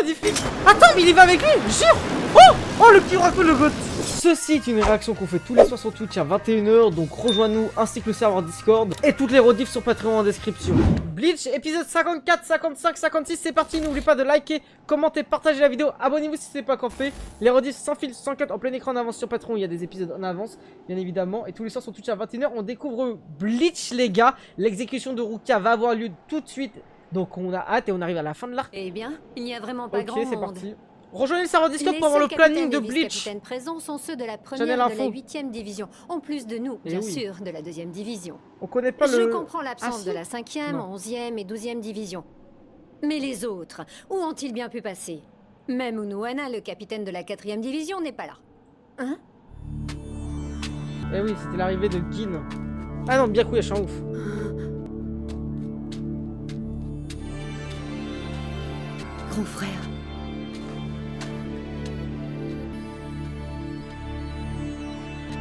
magnifique. Attends, mais il va avec lui, jure. Oh, le petit raconte le goth. Ceci est une réaction qu'on fait tous les soirs sur Twitch à 21 h, donc rejoins-nous ainsi que le serveur Discord et toutes les rediffs sur Patreon en description. Bleach, épisode 54, 55, 56, c'est parti. N'oubliez pas de liker, commenter, partager la vidéo, abonnez-vous si ce n'est pas encore fait. Les rediffs sans fil, sans cut, en plein écran en avance sur Patreon, il y a des épisodes en avance, bien évidemment. Et tous les soirs sur Twitch à 21 h, on découvre Bleach, les gars. L'exécution de Rukia va avoir lieu tout de suite, donc on a hâte et on arrive à la fin de l'arc. Eh bien, il n'y a vraiment pas grand monde. Ok, c'est parti. Rejoignez le serveur Discord pour avoir le planning de Bleach. Les capitaines présents sont ceux de la première et de la 8e division, en plus de nous, bien sûr, de la 2e division. On connaît pas le... Je comprends l'absence de la 5e, 11e et 12e division. Mais les autres, où ont-ils bien pu passer? Même Unohana, le capitaine de la 4e division, n'est pas là. Hein? Eh oui, c'était l'arrivée de Gin. Ah non, Byakuya, je suis en ouf. Grand frère.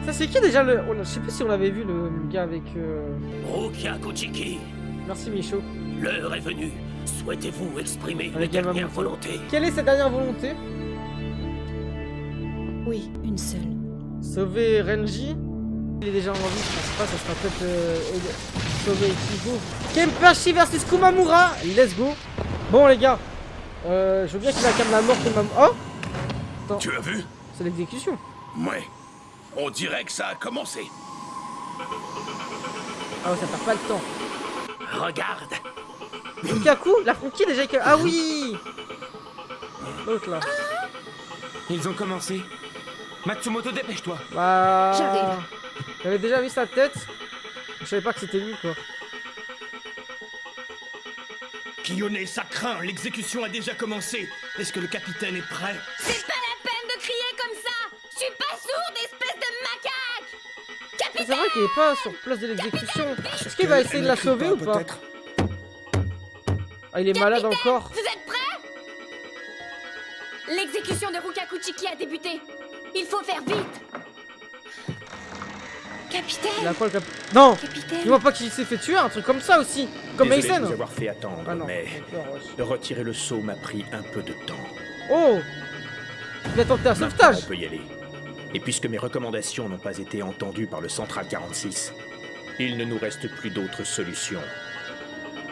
Ça c'est qui déjà le... Je sais plus si on l'avait vu le gars avec... Rukia Kuchiki. Merci Michaud. L'heure est venue. Souhaitez-vous exprimer une Avec dernière volonté? Quelle est cette dernière volonté? Oui, une seule. Sauver Renji. Il est déjà en vie, je pense pas, ça sera peut-être... sauver Ichigo. Kenpachi versus Kumamura. Let's go. Bon les gars. Je veux bien qu'il acclame la mort Kumamura. Oh attends. Tu as vu? C'est l'exécution. Ouais. On dirait que ça a commencé. Ah ouais, ça perd pas le temps. Regarde. Lukaku, la Frankie déjà que... Ah oui. L'autre là. Ils ont commencé. Matsumoto, dépêche-toi. Bah... J'arrive. J'avais déjà vu sa tête. Je savais pas que c'était lui quoi. Kiyone, ça craint, l'exécution a déjà commencé. Est-ce que le capitaine est prêt? C'est pas la peine de crier comme ça! Je suis pas sourde, espèce de macaque! C'est vrai qu'il est pas sur place de l'exécution. Est-ce qu'il va essayer de la sauver ou pas? Ah, il est malade encore. Vous êtes prêts? L'exécution de Rukia Kuchiki a débuté. Il faut faire vite. Il a Capitaine! quoi le cap... Non. Capitaine! Dis-moi pas qu'il s'est fait tuer, un truc comme ça aussi. Comme Désolé de Aysen. vous avoir fait attendre, Ah non. mais de retirer le seau m'a pris un peu de temps. Oh. Il a tenté un Maintenant, sauvetage. on peut y aller. Et puisque mes recommandations n'ont pas été entendues par le Central 46, il ne nous reste plus d'autre solution.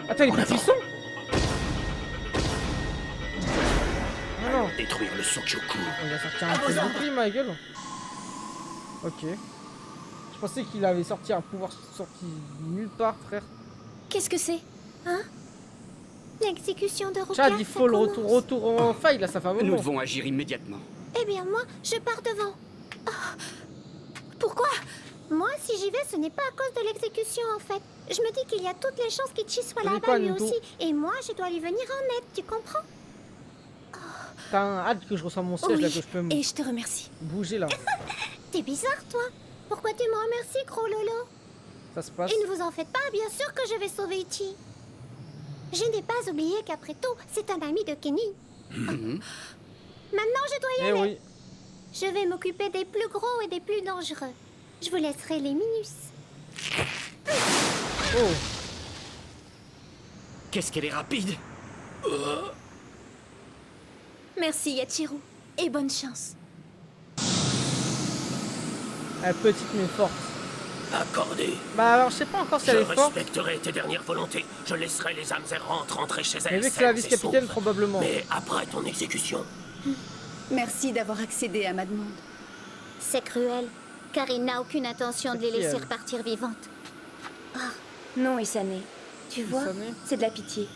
Attends, il est plus puissant. Ah non. Détruire le Sokyoku. Il a sorti un peu de bouclier, ma gueule. Ok. Je pensais qu'il avait sorti un pouvoir sorti nulle part, frère. Qu'est-ce que c'est? Hein? L'exécution de Rukia. Chad, il faut le retour en faille, là, ça fait un moment. Nous devons agir immédiatement. Eh bien, moi, je pars devant. Ah. Pourquoi? Moi, si j'y vais, ce n'est pas à cause de l'exécution, en fait. Je me dis qu'il y a toutes les chances qu'Ichi soit Ça là-bas, dépend, lui Naruto. aussi. Et moi, je dois lui venir en aide, tu comprends? T'as un hâte que je ressens mon siège, là, que je peux me et je te remercie. bouger, là. T'es bizarre, toi. Pourquoi tu me remercies, gros Lolo? Ça se passe. Et ne vous en faites pas, bien sûr que je vais sauver Ichi. Je n'ai pas oublié qu'après tout, c'est un ami de Kenny. Maintenant, je dois y Eh aller. oui. Je vais m'occuper des plus gros et des plus dangereux. Je vous laisserai les minus. Oh. Qu'est-ce qu'elle est rapide. Merci, Yachiru. Et bonne chance. Elle est petite mais forte. Accordé. Bah alors je sais pas encore si Je elle est forte. respecterai tes dernières volontés. Je laisserai les âmes errantes rentrer chez elles. Mais vu que c'est la saines et vice-capitaine sauves. probablement. Mais après ton exécution, Merci d'avoir accédé à ma demande. C'est cruel, car il n'a aucune intention de les qui, laisser elle repartir vivantes. Non, Isane. Tu vois, Isane c'est de la pitié.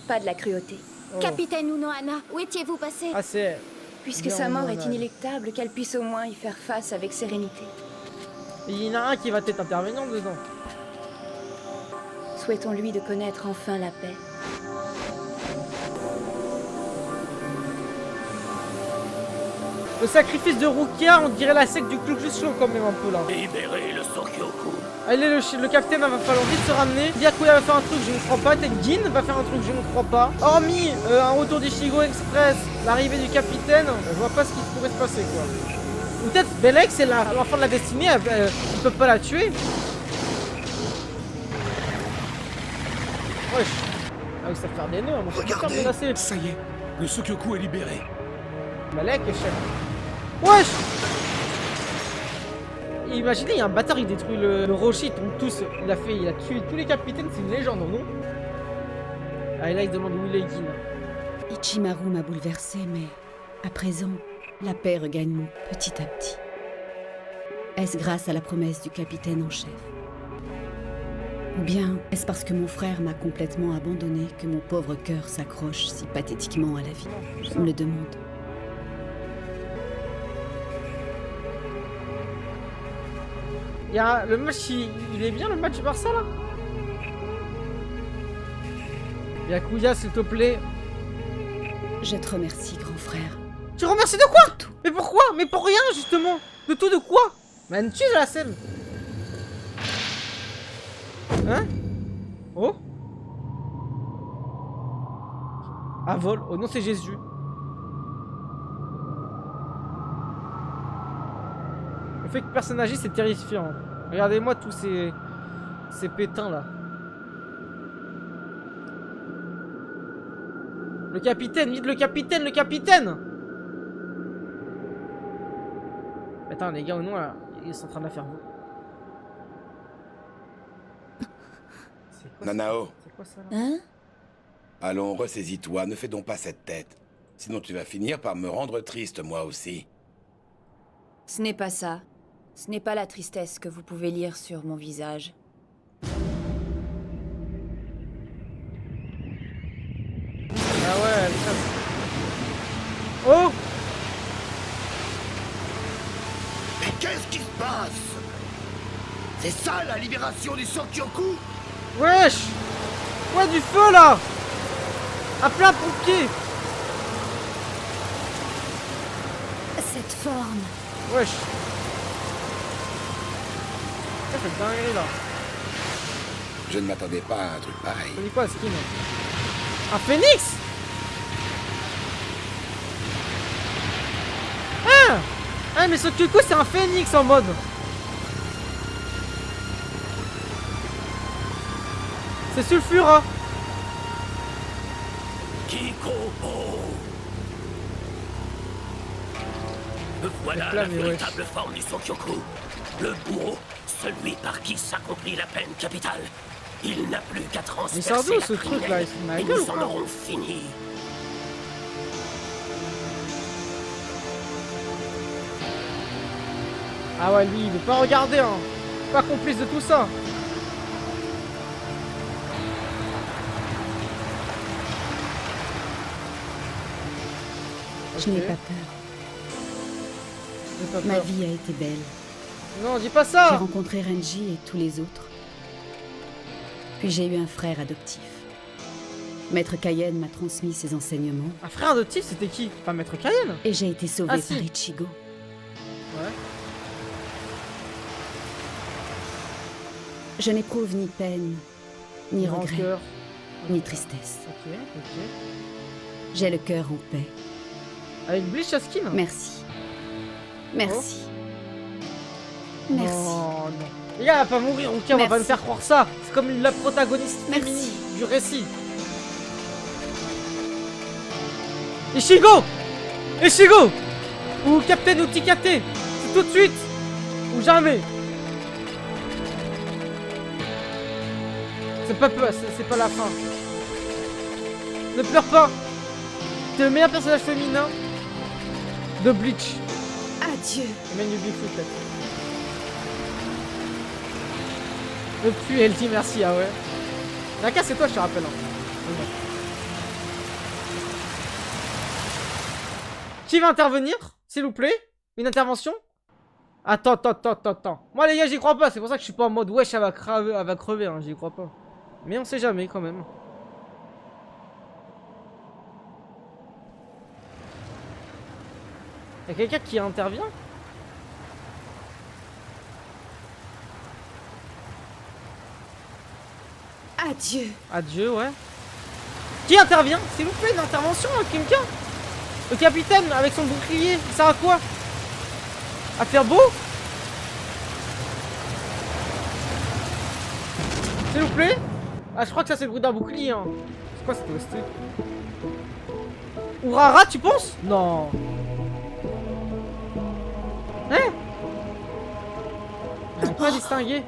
Pas de la cruauté. Oh. Capitaine Unohana, où étiez-vous passé? Ah c'est... Puisque Bien, sa mort est Unohana. inéluctable, qu'elle puisse au moins y faire face avec sérénité. Il y en a un qui va être intervenant dedans. Souhaitons-lui de connaître enfin la paix. Le sacrifice de Rukia, on dirait la secte du Ku Klux Klan quand même un peu là. libérez le Sokyoku. Allez, le capitaine va falloir vite se ramener. Byakuya va faire un truc, je ne crois pas. Tenjin va faire un truc, je ne crois pas. Hormis un retour d'Ichigo Express, l'arrivée du capitaine, je vois pas ce qui pourrait se passer quoi. Ou peut-être Belek, c'est l'enfant de la destinée, ils peuvent pas la tuer. Wesh. Ah oui, ça fait des nœuds, moi je suis pas Regardez, menacé. ça y est, Le Sokyoku est libéré. Malek, chef. Wesh! Imaginez, il y a un bâtard, il détruit le rocher, ils tombent tous. Il a tué tous les capitaines, c'est une légende, non? Ah, et là, il demande où il est, Gin. Ichimaru m'a bouleversé, mais à présent, la paix regagne mon petit à petit. Est-ce grâce à la promesse du capitaine en chef? Ou bien est-ce parce que mon frère m'a complètement abandonné que mon pauvre cœur s'accroche si pathétiquement à la vie? Je me le demande. Il y a le match, il est bien le match du Barça là? Yakuya, s'il te plaît. Je te remercie, grand frère. Tu remercies de quoi? Tout. Mais pourquoi? Mais pour rien, justement. De tout de quoi? Man, tu la scène. Hein? Oh? À vol. Oh non, c'est Jésus. Le fait que personne n'agisse, c'est terrifiant. Regardez-moi tous ces pétins là. Le capitaine, vite le capitaine, le capitaine! Attends les gars, au nom là, ils sont en train de la faire. C'est quoi, Nanao, c'est quoi ça là? Hein? allons, ressaisis-toi, ne fais donc pas cette tête. Sinon tu vas finir par me rendre triste, moi aussi. Ce n'est pas ça. Ce n'est pas la tristesse que vous pouvez lire sur mon visage. Ah ouais, putain. Oh! Mais qu'est-ce qui se passe? C'est ça la libération du Sokyoku? Wesh! Ouais, du feu là! À plein pompier! Cette forme. Wesh! Qu'est-ce que c'est dinguerie là? Je ne m'attendais pas à un truc pareil. Ça dit quoi, skin? Un phénix? Ah! Ah, mais Sokyoku c'est un phénix en mode. C'est Sulfura. Kikobo. Voilà C'est plein, la mais véritable forme du Sokyoku. Le bourreau, celui par qui s'accomplit la peine capitale. Il n'a plus qu'à Mais c'est un transpercer d'où la ce truc là? criminelle, Il se fout de ma et gueule ou nous en quoi? aurons fini. Ah ouais, lui il veut pas regarder, hein. Pas complice de tout ça. Je n'ai Ok. pas peur. J'ai pas Ma peur. vie a été belle. Non, dis pas J'ai ça. rencontré Renji et tous les autres. Puis j'ai eu un frère adoptif. Maître Kayen m'a transmis ses enseignements Un frère adoptif, c'était qui? Pas Maître Kayen? et j'ai été sauvée Ah, si. par Ichigo. Ouais. Je n'éprouve ni peine, ni regret, Rancœur. ni tristesse. Ok, ok. J'ai le cœur en paix. Avec Bleach à skin? Merci. Merci. Merci. Non, non. Les gars, elle va pas mourir, ok, on va pas Merci. nous faire croire ça. C'est comme la protagoniste Merci. féminine du récit. Ishigo! Ishigo! Ou Captain Utikate! C'est tout de suite! Ou jamais! C'est pas la fin. Ne pleure pas! T'es le meilleur personnage féminin de Bleach. Adieu. Et même du Bigfoot peut-être. Le puits, elle dit merci, ah ouais. Naka, c'est toi, je te rappelle. Hein. Mais bon. Qui va intervenir, s'il vous plaît? Une intervention? Attends. Moi, les gars, j'y crois pas. C'est pour ça que je suis pas en mode wesh, elle va crever, hein. J'y crois pas. Mais on sait jamais quand même. Y'a quelqu'un qui intervient? Adieu. Adieu, ouais. Qui intervient? S'il vous plaît, une intervention, quelqu'un? Le capitaine, avec son bouclier, il sert à quoi? À faire beau? S'il vous plaît? Ah, je crois que ça, c'est le bruit d'un bouclier, hein. C'est quoi cette OST? Urara, tu penses? Non. Hein? J'arrive pas à distinguer.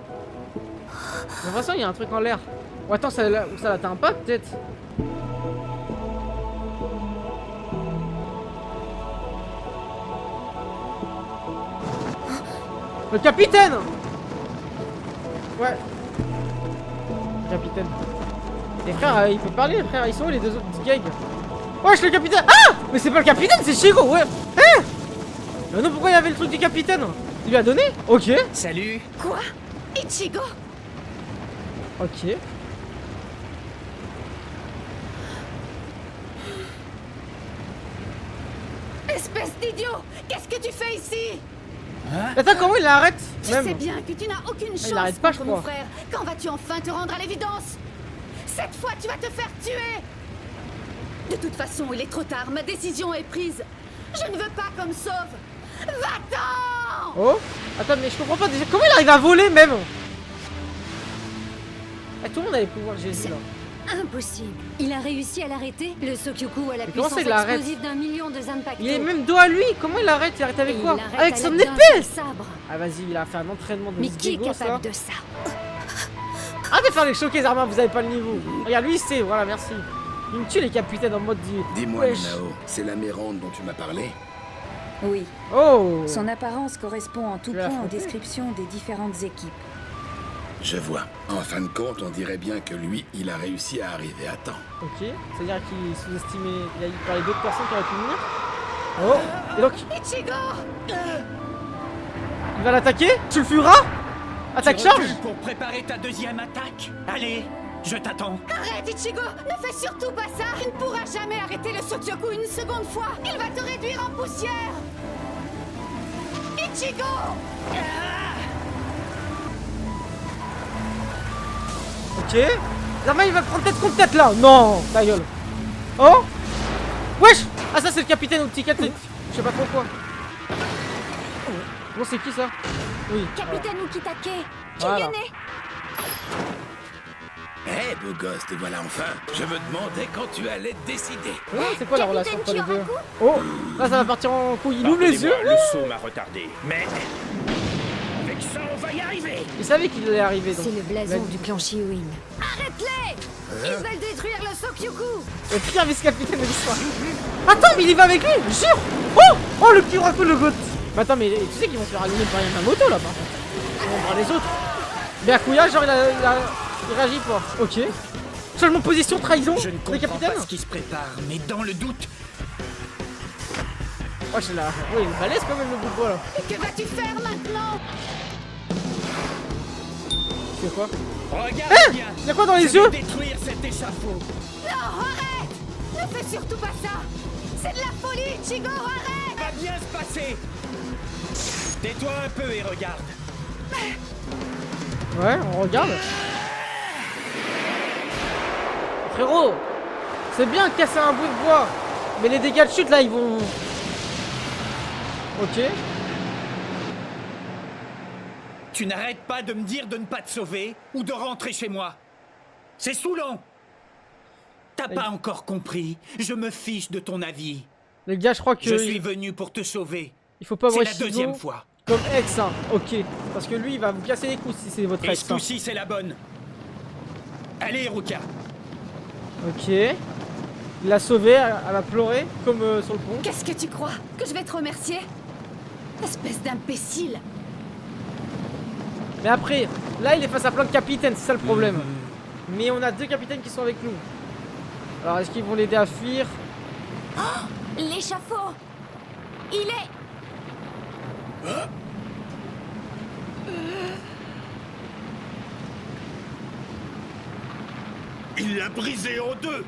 J'ai l'impression qu'il y a un truc en l'air. Oh, attends, ça l'atteint pas peut-être? Le capitaine! Ouais. Capitaine. Les frères, il peut parler, les frères. Ils sont où les deux autres petits gags? Wesh, le capitaine! Ah! Mais c'est pas le capitaine, c'est Chigo, ouais! Hein? Mais non, pourquoi il y avait le truc du capitaine? Il lui a donné? Ok. Salut. Quoi? Ichigo? Ok. Espèce d'idiot! Qu'est-ce que tu fais ici? Attends, comment il l'arrête? Tu sais bien que tu n'as aucune chance arrête pas, contre je mon crois. frère. Quand vas-tu enfin te rendre à l'évidence? Cette fois, tu vas te faire tuer! De toute façon, il est trop tard. Ma décision est prise. Je ne veux pas qu'on me sauve. Va-t'en! Oh. Attends, mais je comprends pas déjà. Comment il arrive à voler même? Ah, tout le monde a les pouvoirs de Jésus là. Impossible. Il a réussi à l'arrêter. Le Sokyoku a la Mais comment puissance ça, il l'arrête? explosive d'1 million de Zanpakuto. Il est même dos à lui. Comment il arrête? Il arrête Et avec il quoi? l'arrête Avec à son l'aide d'un épée! seul sabre. Ah, vas-y, il a fait un entraînement de Mais qui est Zigos, là. capable de ça? Arrêtez de faire les choquer, Zarma, vous avez pas le niveau. Regarde, lui, c'est. Voilà, merci. Il me tue les capitaines en mode dit. Dis-moi, Wesh. Nao, c'est la Mérande dont tu m'as parlé? Oui, Oh! son apparence correspond en tout Je vais point aux l'affronter. descriptions des différentes équipes. Je vois. En fin de compte, on dirait bien que lui, il a réussi à arriver à temps. Ok, c'est-à-dire qu'il sous-estimait. Il parlait d'autres personnes qui auraient pu venir. Oh! Et donc, Ichigo! il va l'attaquer? Tu le furas? Attaque Tu charge? recules pour préparer ta deuxième attaque. Allez, je t'attends. Arrête, Ichigo! Ne fais surtout pas ça! Il ne pourra jamais arrêter le Sokyoku une seconde fois! Il va te réduire en poussière! Ichigo! Ok. Zarma, il va prendre tête contre tête là. Non, ta gueule. Oh. Wesh. Ah, ça, c'est le capitaine au petit catholique. Je sais pas trop quoi. Bon, c'est qui ça? Oui. Capitaine Ukitake, Voilà. Eh, beau gosse, te voilà enfin. Je me demandais quand tu allais te décider. Ouais, c'est quoi la relation entre les deux? Kyoraku? Oh. Là, ça va partir en couille. Il ouvre les yeux. Pardonnez-moi, le saut m'a retardé. Mais avec ça, on va y arriver. Il savait qu'il allait arriver. Donc. C'est le blason Ouais. du clan Shiwin. Arrête-les! Ils veulent détruire le Sokyoku! Le pire vice-capitaine de l'histoire. Attends, mais il y va avec lui, jure. Oh. Oh, le Kyoraku, le goth. Mais attends, mais tu sais qu'ils vont se faire allumer par Yamamoto là, par contre. Ils vont voir les autres. Byakuya, genre, il réagit pas. Ok. Seulement position trahison. Je ne Le comprends capitaine. pas ce qui se prépare, mais dans le doute, Oh, je là. Oui, il est balèze quand même le bout de bois là. Que vas-tu faire maintenant? Tu fais quoi? regarde Hein? bien. Y'a quoi dans les Je yeux? vais détruire cet échafaud. Non, arrête! Ne fais surtout pas ça! C'est de la folie, Ichigo, arrête! Va bien se passer. Tais-toi un peu et regarde. Ouais, on regarde. Frérot, c'est bien de casser un bout de bois, mais les dégâts de chute là, ils vont. Ok. Tu n'arrêtes pas de me dire de ne pas te sauver ou de rentrer chez moi. C'est saoulant. T'as pas encore compris. Je me fiche de ton avis. Les gars, je crois que Je suis venu pour te sauver. il faut pas C'est voir la Shigo deuxième fois. comme ex, hein. Ok. Parce que lui, il va vous casser les couilles si c'est votre Et ex. ce hein. coup-ci, c'est la bonne. Allez, Ruka. Ok. Il l'a sauvée, elle a pleuré comme sur le pont. Qu'est-ce que tu crois? Que je vais te remercier? Espèce d'imbécile! Mais après, là, il est face à plein de capitaines, c'est ça le problème. Mais on a deux capitaines qui sont avec nous. Alors, est-ce qu'ils vont l'aider à fuir? l'échafaud. Il est... Il l'a brisé en deux.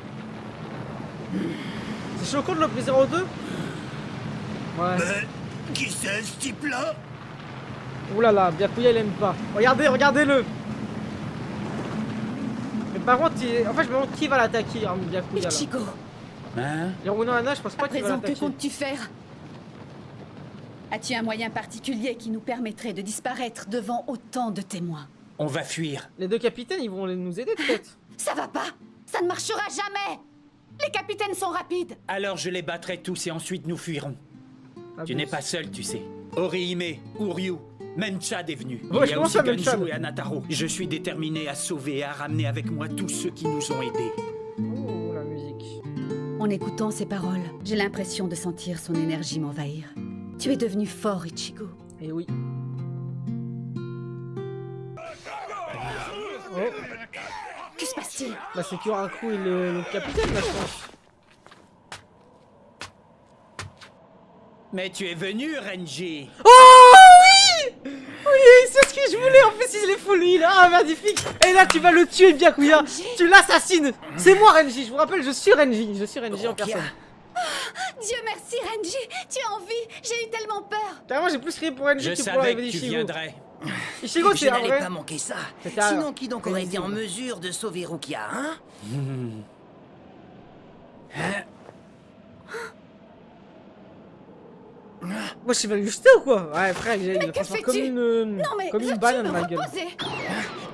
C'est choquant de le briser en deux. Ouais. Qui c'est ce type-là? Ouh là là, Byakuya il aime pas. Regardez, regardez-le. Mais par contre, en fait, je me demande qui va l'attaquer, hein, Byakuya là. Ichigo, Hein? Hirano Hana, je pense pas à qu'il va présent, que l'attaquer. comptes-tu faire? As-tu un moyen particulier qui nous permettrait de disparaître devant autant de témoins? On va fuir. Les deux capitaines, ils vont nous aider peut-être. Ça va pas! Ça ne marchera jamais! Les capitaines sont rapides. Alors je les battrai tous et ensuite nous fuirons. Ah, Tu bon. n'es pas seul, tu sais. Orihime, Uryu, même Chad est venu. Ouais, Il y a comment aussi ça, même Chad Ganju et Anataro. Je suis déterminé à sauver et à ramener avec moi tous ceux qui nous ont aidés. Oh, la musique. En écoutant ces paroles, j'ai l'impression de sentir son énergie m'envahir. Tu es devenu fort, Ichigo. Et oui. Oh, Que se passe-t-il? bah c'est Kyoraku et le capitaine là, je pense. Mais tu es venu, Renji. Oh oui! Oui, c'est ce que je voulais. En plus, il est folie là. Ah, magnifique. Et là, tu vas le tuer, Byakuya. Tu l'assassines. C'est moi, Renji. Je vous rappelle, je suis Renji. Je suis Renji en personne. Dieu merci, Renji. Tu es en vie. J'ai eu tellement peur. Carrément, j'ai plus crié pour Renji Je que pour savais l'arrivée que tu d'Ichigo. viendrais. Ichigo, Je c'est un n'allais vrai. pas manquer ça. C'était un- Sinon, qui donc aurait Vas-y, été en vas-y. mesure de sauver Rukia, hein? Moi, je vais le jeter ou quoi? Ouais, frère, il Mais va que faire fais-tu? Non mais comme une veux-tu banane, me ma gueule. reposer?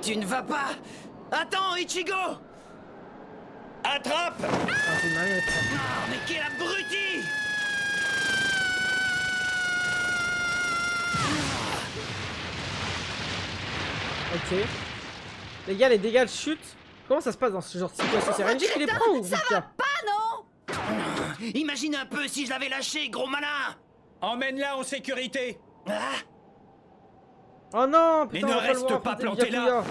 Tu ne vas pas! Attends, Ichigo! Attrape! Ah, c'est une marionnette, ça. Ah, mais quel abruti! Ok. Les gars, les dégâts de chute. Comment ça se passe dans ce genre de situation? C'est Renji qui les prend ou Rukia? Imagine un peu si je l'avais lâché, gros malin! Emmène-la en sécurité. Ah, Oh non, Mais putain, ne on va le reste voir pas affronter planté là. Byakuya.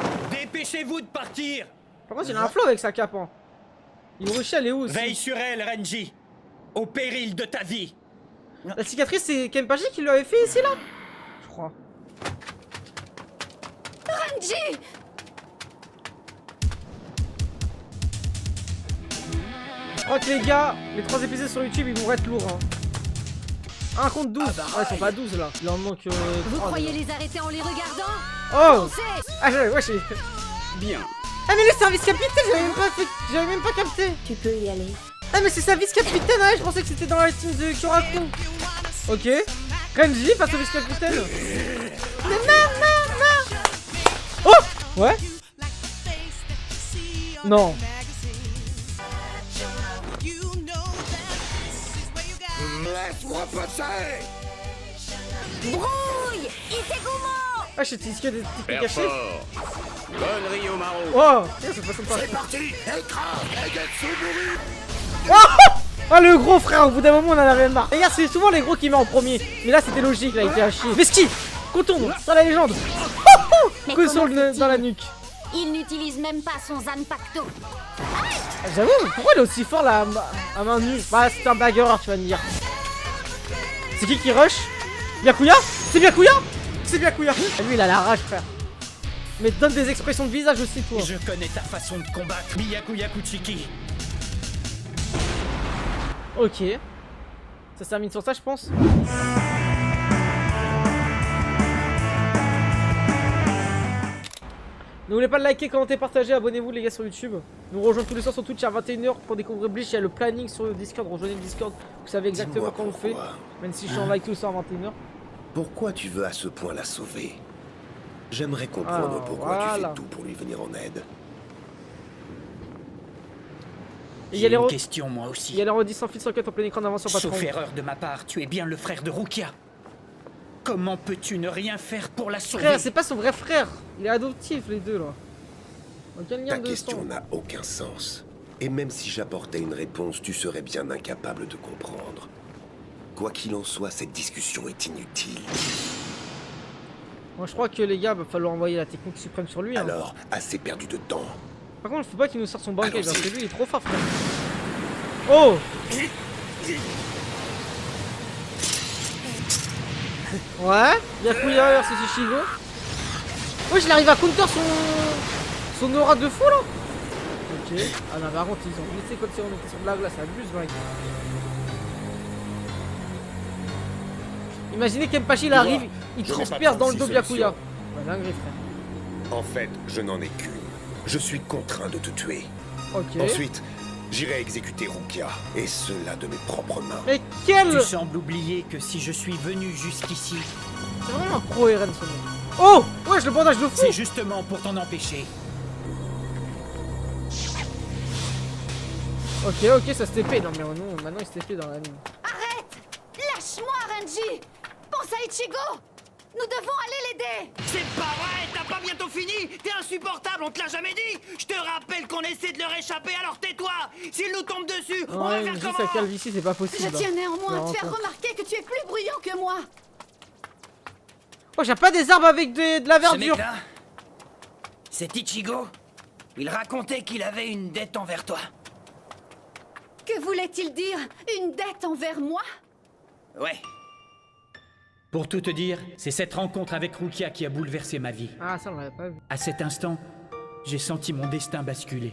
Dépêchez-vous de partir. Par contre, il a un flow avec sa cape. Hein. Hiroshi, elle est où aussi? Veille sur elle, Renji. Au péril de ta vie. La cicatrice, c'est Kenpachi qui lui avait fait ici, là? Je crois. Renji! Je crois que les gars, les 3 épisodes sur YouTube, ils vont être lourds. Hein. 1 contre 12. Ouais, ils sont pas 12 là. Il en manque. Vous 3, croyez déjà. les arrêter en les regardant? Oh! Foncez! Ah, ouais, j'ai. Bien. Ah, mais le service capitaine, j'avais même pas capté. Tu peux y aller. Ah, mais c'est service capitaine, ouais, je pensais que c'était dans la team de Kyoraku. Ok. Renji face au vice-capitaine. Mais non! Oh! Ouais? Non. Laisse-moi passer! Brouille! Itegumo! Ah, je suis des trucs cachés. Bonne Ryomaro. Oh! Tiens, c'est pas sympa. C'est parti! Écrase! Egatsuburi! Oh! Ah, le gros frère, au bout d'un moment on en a rien de marre. Les gars, c'est souvent les gros qui met en premier. Mais là c'était logique, là il était à chier. Veski! Contourne! Dans la légende! Mais Coup de comment sol fait-il? dans la nuque. Il n'utilise même pas son Zanpakuto. Ah, j'avoue, pourquoi il est aussi fort là à main nue? Bah, c'est un bagarreur, tu vas me dire. C'est qui rush? Byakuya? C'est Byakuya? C'est Byakuya! Ah, lui il a la rage, frère. Mais donne des expressions de visage aussi, toi. Je connais ta façon de combattre, Byakuya Kuchiki. Ok. Ça se termine sur ça, je pense. N'oubliez pas de liker, commenter, partager, abonnez-vous les gars sur YouTube. Nous rejoignons tous les soirs sur Twitch à 21h pour découvrir Bleach. Il y a le planning sur le Discord, rejoignez le Discord. Vous savez exactement Dis-moi quand on fait. pourquoi. Même si je suis en live tous les soirs à 21h. Pourquoi tu veux à ce point la sauver? J'aimerais comprendre Ah, pourquoi tu voilà. fais tout pour lui venir en aide. Et il y a J'ai les une question moi aussi. Il y a les redis sans fil sans quête en plein écran d'avant sur Patreon. Sauf erreur de ma part, tu es bien le frère de Rukia. Comment peux-tu ne rien faire pour la sauver? Frère, c'est pas son vrai frère. Il est adoptif les deux là. Aucun lien Ta de question sang. n'a aucun sens. Et même si j'apportais une réponse, tu serais bien incapable de comprendre. Quoi qu'il en soit, cette discussion est inutile. Moi je crois que les gars, va falloir envoyer la technique suprême sur lui. Hein. Alors, assez perdu de temps. Par contre, faut pas qu'il nous sorte son banquet Allons-y. parce que lui il est trop fort, frère. Oh! Ouais, Byakuya versus Ichigo. Ouais, il arrive à counter son aura de fou là. Ok. Ah non, par contre, ils ont glissé comme si on était sur blague là, ça abuse, mec. Imaginez Kenpachi il arrive, il je n'ai pas transperce dans le dos 36 Byakuya. solutions. Ouais, dinguerie, frère. En fait, je n'en ai qu'une. Je suis contraint de te tuer. Ok. Ensuite, j'irai exécuter Rukia. Et cela de mes propres mains. Mais quel. Tu sembles oublier que si je suis venu jusqu'ici, C'est vraiment un pro Eren ce mec. Oh! Wesh, le bandage de fou! c'est justement pour t'en empêcher. Ok, ça se TP. Non, mais non, maintenant il se TP dans la ligne. Arrête! Lâche-moi, Renji! Pense à Ichigo! Nous devons aller l'aider! C'est pas vrai, t'as pas bientôt fini? T'es insupportable, on te l'a jamais dit? Je te rappelle qu'on essaie de leur échapper, alors tais-toi! S'ils nous tombent dessus, on va Ouais, faire juste comment? sa calvitie, c'est pas possible. Je tiens néanmoins à Je te faire rencontre. remarquer que tu es plus bruyant que moi! Oh, j'ai pas des arbres avec de la Ce verdure. mec-là, c'est Ichigo. Il racontait qu'il avait une dette envers toi. Que voulait-il dire? Une dette envers moi? Ouais. Pour tout te dire, c'est cette rencontre avec Rukia qui a bouleversé ma vie. Ah, ça, on l'avait pas vu. À cet instant, j'ai senti mon destin basculer.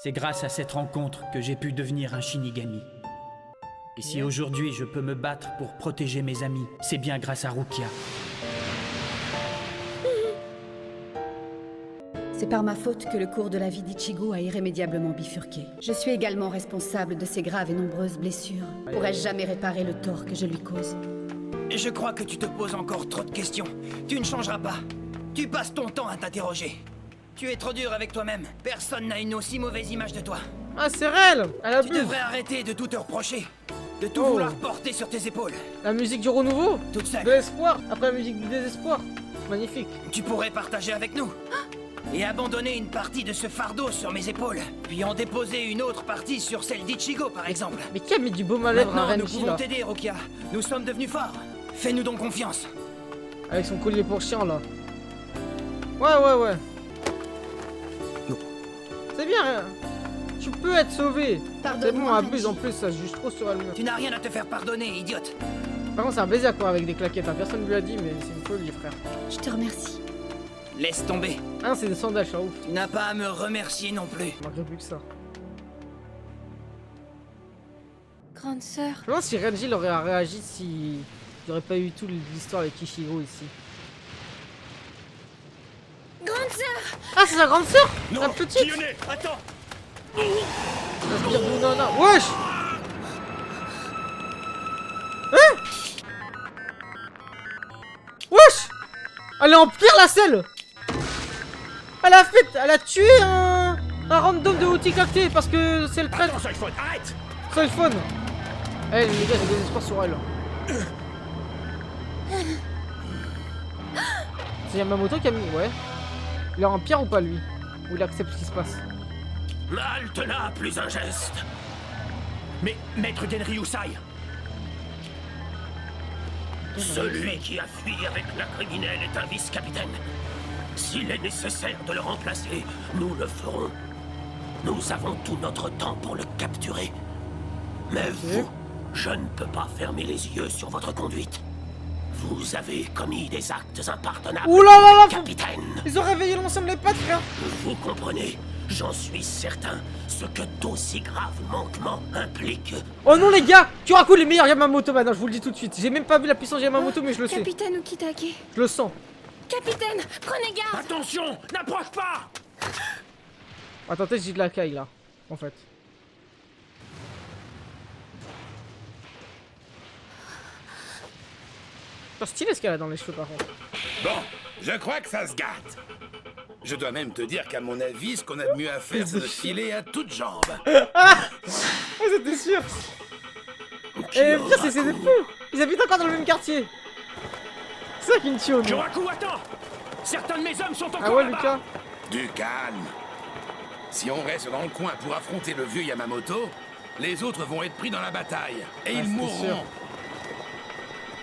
C'est grâce à cette rencontre que j'ai pu devenir un Shinigami. Et si aujourd'hui je peux me battre pour protéger mes amis, c'est bien grâce à Rukia. C'est par ma faute que le cours de la vie d'Ichigo a irrémédiablement bifurqué. Je suis également responsable de ses graves et nombreuses blessures. Pourrais-je jamais réparer le tort que je lui cause? Je crois que tu te poses encore trop de questions. Tu ne changeras pas. Tu passes ton temps à t'interroger. Tu es trop dur avec toi-même. Personne n'a une aussi mauvaise image de toi. Ah, c'est réel. Elle Tu abuse. devrais arrêter de tout te reprocher. De tout Oh. vouloir porter sur tes épaules. La musique du renouveau. Toute seule. De l'espoir. Après la musique du désespoir. Magnifique. Tu pourrais partager avec nous. Et abandonner une partie de ce fardeau sur mes épaules. Puis en déposer une autre partie sur celle d'Ichigo, par exemple. Mais qui a mis du baume à lèvres à Maintenant, nous Renji, pouvons là? t'aider, Rukia. Nous sommes devenus forts. Fais-nous donc confiance. Avec son collier pour chien, là. Ouais. Non. C'est bien, hein. Tu peux être sauvé. C'est Pardonne-moi, bon, abuse Renji. en plus, ça se juge trop sur elle-même. Tu n'as rien à te faire pardonner, idiote. Par contre, c'est un baiser à quoi avec des claquettes, hein. Personne ne lui a dit, mais c'est une folie, frère. Je te remercie. Laisse tomber. Ah non, c'est des sandales, je suis ouf. Tu n'as pas à me remercier non plus. Il manquerait plus que ça. Grande sœur. Je me demande si Renji il aurait réagi si il n'y aurait pas eu toute l'histoire avec Ichigo ici. Grande sœur! Ah, c'est sa grande sœur? Non, La petite? Kiyone, attends. La spire de Nana. Wesh! Hein? Wesh! Elle est en pire, la selle! Elle a tué un random de Utikake parce que c'est le traître. Attends, Soulphone, arrête. Soulphone. Eh, les gars, j'ai des espoirs sur elle. C'est Yamamoto qui a mis. Ouais. Il est en pire ou pas, lui? Ou il accepte ce qui se passe? Halte là, plus un geste. Mais, Maître Genryusai, Celui qui a fui avec la criminelle est un vice-capitaine. S'il est nécessaire de le remplacer, nous le ferons. Nous avons tout notre temps pour le capturer. Mais vous, je ne peux pas fermer les yeux sur votre conduite. Vous avez commis des actes impardonnables, Ouh là là là, capitaine. Ils ont réveillé l'ensemble des pattes, frère. Vous comprenez, j'en suis certain, ce que d'aussi graves manquements implique. Oh non, les gars, Kuraku les meilleurs Yamamoto maintenant, je vous le dis tout de suite. J'ai même pas vu la puissance de Yamamoto, mais je le sais. Capitaine Ukitake. Je le sens. Capitaine, prenez garde! attention, n'approche pas. Attends, peut-être j'ai de la caille là, en fait. C'est stylé ce qu'elle a dans les cheveux par contre. Bon, je crois que ça se gâte. Je dois même te dire qu'à mon avis, ce qu'on a de mieux à faire, c'est de filer à toutes jambes. Ah, c'était sûr. Et le pire, c'est des fous. Ils habitent encore dans le même quartier. C'est ça qui me tue au nom. Kyoraku, attends. Certains de mes hommes sont encore Ah ouais, là-bas. Lucas. Du calme. Si on reste dans le coin pour affronter le vieux Yamamoto, les autres vont être pris dans la bataille. Et ils c'était mourront. sûr.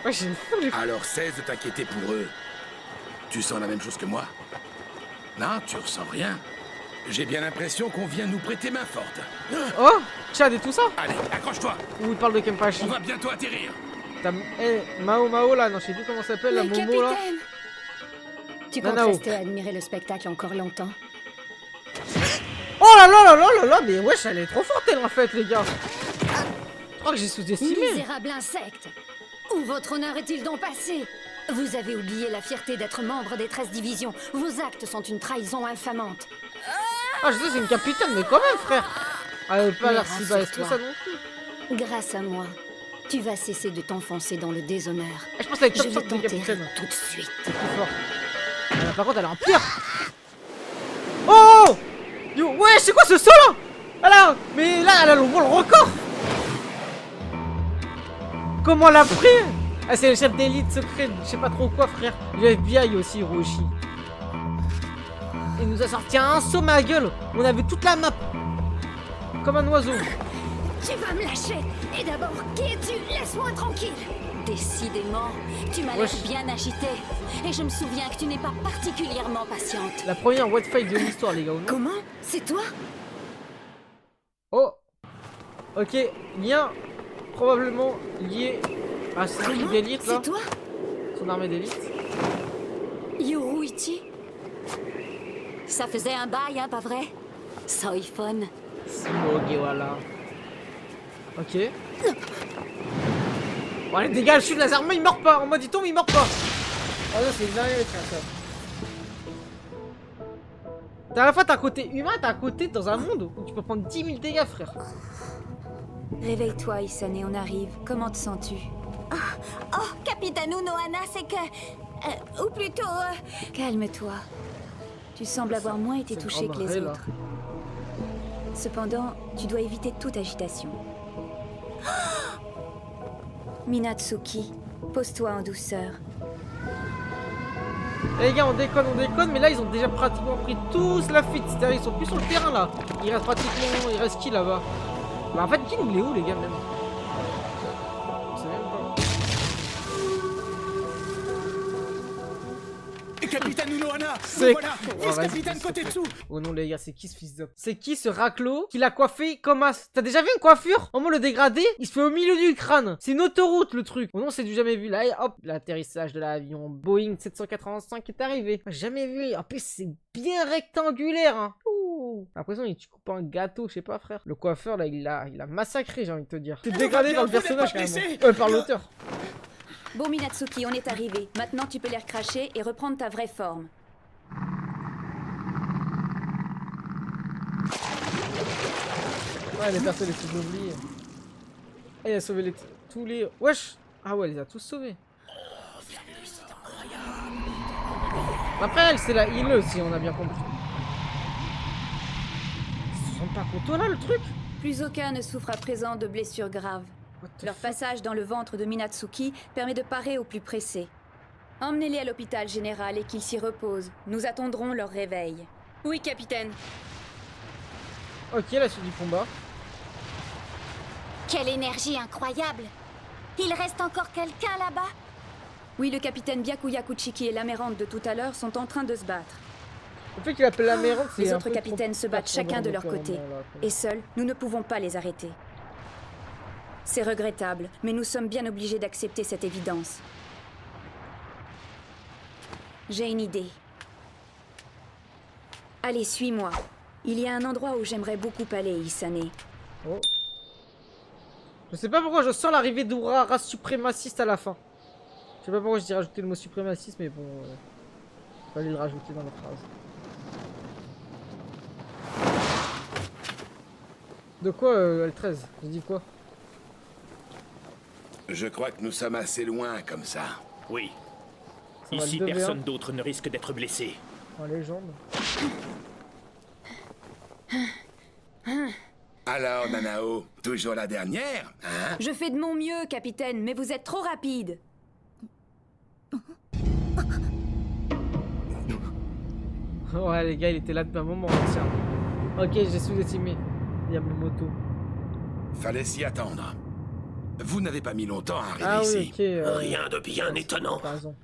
Ouais, j'ai une foule. Alors cesse de t'inquiéter pour eux. Tu sens la même chose que moi? Non, tu ressens rien. J'ai bien l'impression qu'on vient nous prêter main forte. Oh, Chad et tout ça. Allez, accroche-toi. Ou il parle de Kenpachi. On va bientôt atterrir. T'as... Eh, Mao là, non, je sais plus comment ça s'appelle, la Mais Momo là. capitaine! Tu comptes Nanao. rester à admirer le spectacle encore longtemps? Oh là là là là là là, mais wesh, elle est trop forte elle en fait, les gars. Je crois que j'ai sous-estimé. Misérable insecte! Où votre honneur est-il donc passé? Vous avez oublié la fierté d'être membre des 13 divisions. Vos actes sont une trahison infamante. Ah, je sais, c'est une capitaine, mais quand même, frère. Elle avait pas Mais l'air si basse que rassure-toi. ça non plus. Grâce à moi, tu vas cesser de t'enfoncer dans le déshonneur. Eh, je pense qu'elle est Je top vais 5 des t'enterrer capitaines. tout de suite. C'est plus fort. Par contre, elle est en pire. Oh! Yo, ouais, c'est quoi ce saut là? Ah là, mais là, elle a le record. Comment elle a pris? Ah, c'est le chef d'élite secret, je sais pas trop quoi, frère. Du FBI aussi, Hiroshi. Il nous a sorti un saut, ma gueule. On a vu toute la map. Comme un oiseau. Tu vas me lâcher. Et d'abord, qui es-tu? Laisse-moi tranquille. Décidément, tu m'as l'air bien agité. Et je me souviens que tu n'es pas particulièrement patiente. La première white fight de l'histoire, les gars. Comment? C'est toi? Oh. Ok, lien probablement lié à ce truc d'élite là. C'est toi? Son armée d'élite. Yoruichi? Ça faisait un bail, hein, pas vrai? Soifon. Ok, voilà. Ok. Bon, allez, dégage, je suis de laser, il meurt pas. En mode il tombe, il meurt pas. Oh non, c'est dingue, frère, ça. T'as à la fois t'as un côté humain, t'as un côté dans un monde où tu peux prendre 10 000 dégâts, frère. Réveille-toi, Isane, on arrive. Comment te sens-tu? Oh, Capitaine Unohana, c'est que... ou plutôt... Calme-toi. Tu sembles avoir moins été touché que les autres. Cependant, tu dois éviter toute agitation. Minatsuki, pose-toi en douceur. Eh les gars, on déconne, mais là ils ont déjà pratiquement pris tous la fuite. C'est-à-dire ils sont plus sur le terrain là. Il reste pratiquement... Il reste qui là-bas? Bah en fait, King il est où les gars même? Je sais même pas. Capitaine Unohana, C'est voilà, vice-capitaine côté dessous. Oh non les gars, c'est qui ce fils d'up? C'est qui ce raclo qui l'a coiffé comme as? T'as déjà vu une coiffure? Au moins le dégradé, il se fait au milieu du crâne. C'est une autoroute le truc. Oh non, c'est du jamais vu. Là, et hop, l'atterrissage de l'avion Boeing 785 est arrivé. Jamais vu. En plus, c'est bien rectangulaire. Hein. Ouh. J'ai l'impression qu'il coupe un gâteau, je sais pas frère. Le coiffeur là, il a massacré, j'ai envie de te dire. T'es dégradé par le personnage carrément. Par l'auteur. Bon Minatsuki, on est arrivé. Maintenant tu peux les recracher et reprendre ta vraie forme. Ouais, les personnes les plus oubliées. Ah, il a sauvé tous les... Wesh. Ah ouais, elle les a tous sauvés. Après elle, c'est la île aussi, on a bien compris. Ils se sont pas contents là, le truc? Plus aucun ne souffre à présent de blessures graves. Leur passage dans le ventre de Minatsuki permet de parer au plus pressé. Emmenez-les à l'hôpital général et qu'ils s'y reposent. Nous attendrons leur réveil. Oui, capitaine. Ok, la suite du combat. Quelle énergie incroyable! Il reste encore quelqu'un là-bas? Oui, le capitaine Byakuya Kuchiki et l'Amérante de tout à l'heure sont en train de se battre. Le fait qu'il appelle l'Amérante, c'est les un autres peu capitaines se battent chacun de leur côté. Et seuls, nous ne pouvons pas les arrêter. C'est regrettable, mais nous sommes bien obligés d'accepter cette évidence. J'ai une idée. Allez, suis-moi. Il y a un endroit où j'aimerais beaucoup aller, Isane. Oh. Je sais pas pourquoi je sens l'arrivée d'Ura, race suprémaciste à la fin. Je sais pas pourquoi je dis rajouter le mot suprémaciste, mais bon... fallait le rajouter dans la phrase. De quoi, L13? J'ai dit quoi? Je crois que nous sommes assez loin comme ça. Oui. Ça Ici, va le 2v1. personne d'autre ne risque d'être blessé. En légende. Alors, Nanao, toujours la dernière, hein? Je fais de mon mieux, capitaine, mais vous êtes trop rapide. Ouais, les gars, il était là depuis un moment. Tiens. Ok, j'ai sous-estimé. Yamamoto. Fallait s'y attendre. Vous n'avez pas mis longtemps à arriver Ah ici. oui, ok. Rien de bien étonnant. T'as raison.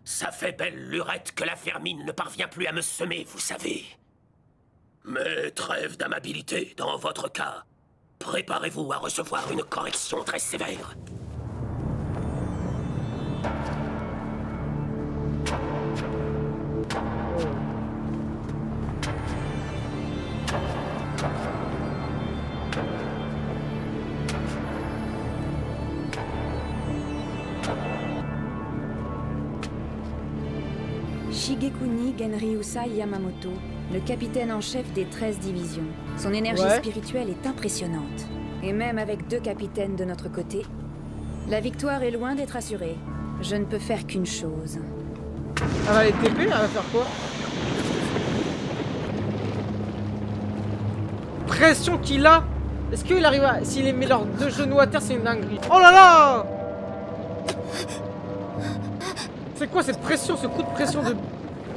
Ça fait belle lurette que la Fermine ne parvient plus à me semer, vous savez. Mais trêve d'amabilité dans votre cas. Préparez-vous à recevoir une correction très sévère. Shigekuni Genryusa Yamamoto, le capitaine en chef des 13 divisions. Son énergie spirituelle est impressionnante. Et même avec 2 capitaines de notre côté, la victoire est loin d'être assurée. Je ne peux faire qu'une chose. Elle va les TP, elle va faire quoi? Pression qu'il a Est-ce qu'il arrive à... S'il les met leurs deux genoux à terre, c'est une dinguerie. Oh là là! C'est quoi cette pression, ce coup de pression de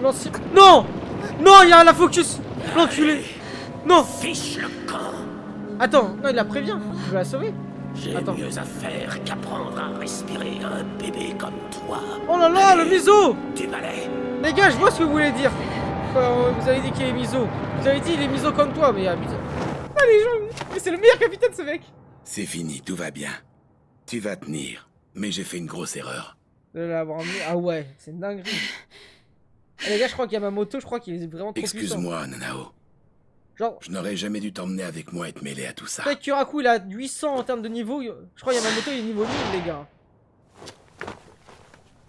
l'ancien... Non! Non, il y a la focus! L'enculé! Non! Fiche le camp! Attends, non, il la prévient. Il va la sauver. J'ai Attends. mieux à faire qu'apprendre à respirer un bébé comme toi. Oh là là, le miso! Du balai. Les gars, je vois ce que vous voulez dire. Vous avez dit qu'il est miso. Vous avez dit il est miso comme toi, mais putain. Ah les gens, mais c'est le meilleur capitaine ce mec. C'est fini, tout va bien. Tu vas tenir. Mais j'ai fait une grosse erreur. De l'avoir emmené. Ah ouais, c'est une dinguerie. Ah, les gars, je crois qu'il y a ma moto, je crois qu'il est vraiment trop puissant. Excuse-moi, Nanao. Genre, Je n'aurais jamais dû t'emmener avec moi et te mêler à tout ça. peut-être Kuraku il a 800 en termes de niveau. Je crois qu'il y a ma moto, il est niveau 1000, les gars.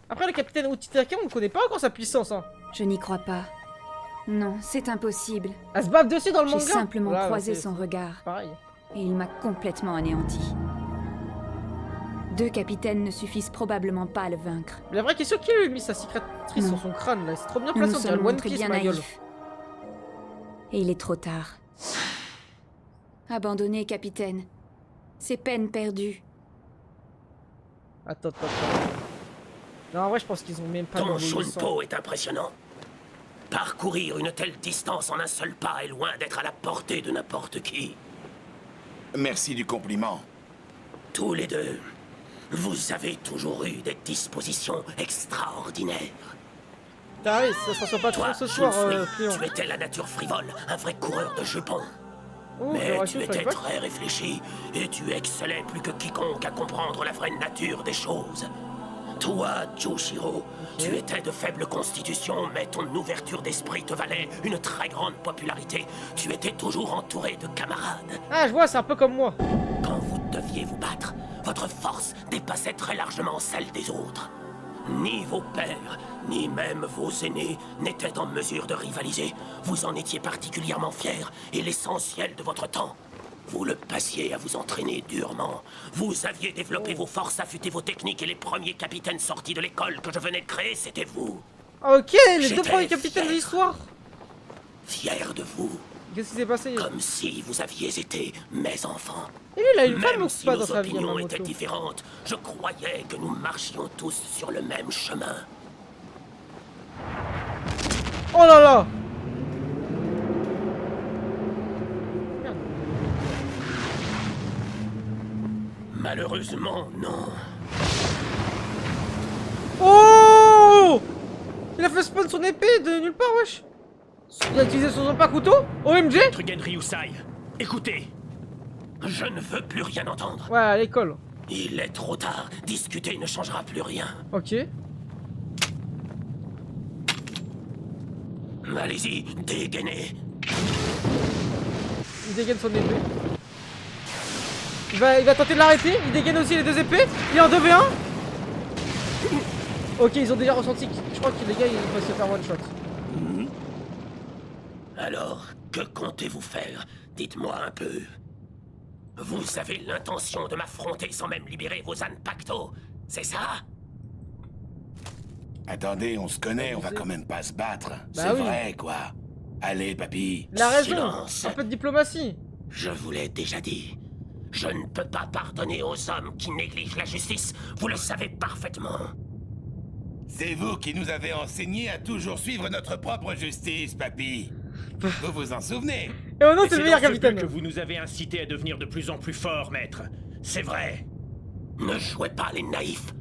Après, le capitaine Utitaka, on ne connaît pas encore sa puissance. Hein. Je n'y crois pas. Non, c'est impossible. Elle se bave dessus dans le J'ai manga. simplement Voilà, croisé c'est son regard. pareil. Et il m'a complètement anéanti. 2 capitaines ne suffisent probablement pas à le vaincre. Mais la vraie question, qui lui a mis sa cicatrice Non. sur son crâne là? C'est trop bien Nous nous placé, on dirait sommes le One montrés Piece, bien ma gueule. naïfs. Et il est trop tard. Abandonné, capitaine. C'est peine perdue. Attends. Non, en vrai, je pense qu'ils ont même pas Ton de niveau 800. Shunpo est impressionnant. Parcourir une telle distance en un seul pas est loin d'être à la portée de n'importe qui. Merci du compliment. Tous les deux, vous avez toujours eu des dispositions extraordinaires. T'arrives, ça se sent pas trop Toi, ce soir, Shinfui, Cléon. tu étais la nature frivole, un vrai coureur de jupons. Oh, Mais j'aurais tu su, étais flashback. très réfléchi et tu excellais plus que quiconque à comprendre la vraie nature des choses. Toi, Joshiro, tu étais de faible constitution, mais ton ouverture d'esprit te valait une très grande popularité. Tu étais toujours entouré de camarades. Ah, je vois, c'est un peu comme moi. Quand vous deviez vous battre, votre force dépassait très largement celle des autres. Ni vos pères, ni même vos aînés n'étaient en mesure de rivaliser. Vous en étiez particulièrement fiers, et l'essentiel de votre temps, vous le passiez à vous entraîner durement. Vous aviez développé vos forces, affûté vos techniques, et les premiers capitaines sortis de l'école que je venais de créer, c'était vous. Ok, les deux J'étais premiers capitaines de fier. l'histoire. Fiers de vous, Qu'est-ce qui s'est passé? comme si vous aviez été mes enfants. Et lui, il a une femme Même ou si pas nos dans sa vie, opinions étaient Yamamoto? différentes, je croyais que nous marchions tous sur le même chemin. Oh là là! Merde. Malheureusement, non. Oh! Il a fait spawn son épée de nulle part, wesh! Il a utilisé son pas couteau? OMG? Maître Genri Usai, écoutez. Je ne veux plus rien entendre. Ouais, à l'école. Il est trop tard. Discuter ne changera plus rien. Ok. Allez-y, dégainez. Il dégaine son épée. Il va tenter de l'arrêter. Il dégaine aussi les deux épées. Il est en 2v1. Ok, ils ont déjà ressenti. Je crois que les gars, ils vont se faire one shot. Alors, que comptez-vous faire? Dites-moi un peu. Vous avez l'intention de m'affronter sans même libérer vos ânes pacto, c'est ça? Attendez, on se connaît, on va quand même pas se battre. Bah C'est oui. vrai, quoi. Allez, papy. Il a raison. Silence. Un peu de diplomatie. Je vous l'ai déjà dit. Je ne peux pas pardonner aux hommes qui négligent la justice. Vous le savez parfaitement. C'est vous qui nous avez enseigné à toujours suivre notre propre justice, papy. Vous vous en souvenez? Et oh non, Et c'est le meilleur dans ce but capitaine. que vous nous avez incité à devenir de plus en plus forts, maître. C'est vrai. Ne jouez pas les naïfs.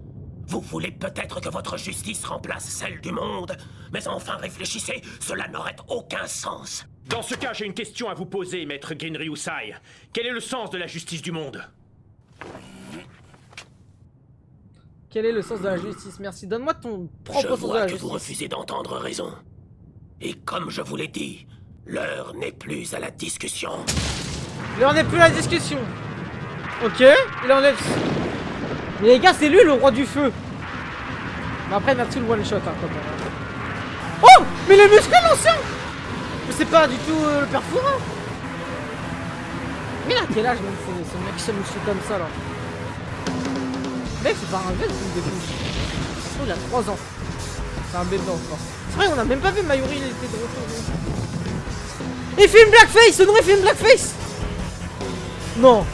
Vous voulez peut-être que votre justice remplace celle du monde, mais enfin réfléchissez, cela n'aurait aucun sens. Dans ce cas, j'ai une question à vous poser, maître Genri Usai. Quel est le sens de la justice du monde? Quel est le sens de la justice? Merci. Donne-moi ton propre Je sens de vois la que vous justice. refusez d'entendre raison. Et comme je vous l'ai dit, l'heure n'est plus à la discussion. Là, on n'est plus à la discussion. Ok, il enlève. Mais les gars, c'est lui le roi du feu. Mais après, il m'a tout le one shot. Hein, quand même. Oh, mais le muscle l'ancien. Mais c'est pas du tout le père Fouras. Mais là, quel âge, même, ce mec se muscle comme ça là. Mec, c'est pas un bébé depuis le début. Oh, il a 3 ans. C'est un bébé encore. C'est vrai, on a même pas vu Mayuri, il était de retour. Il fait une blackface, ce nom il fait une blackface. Non.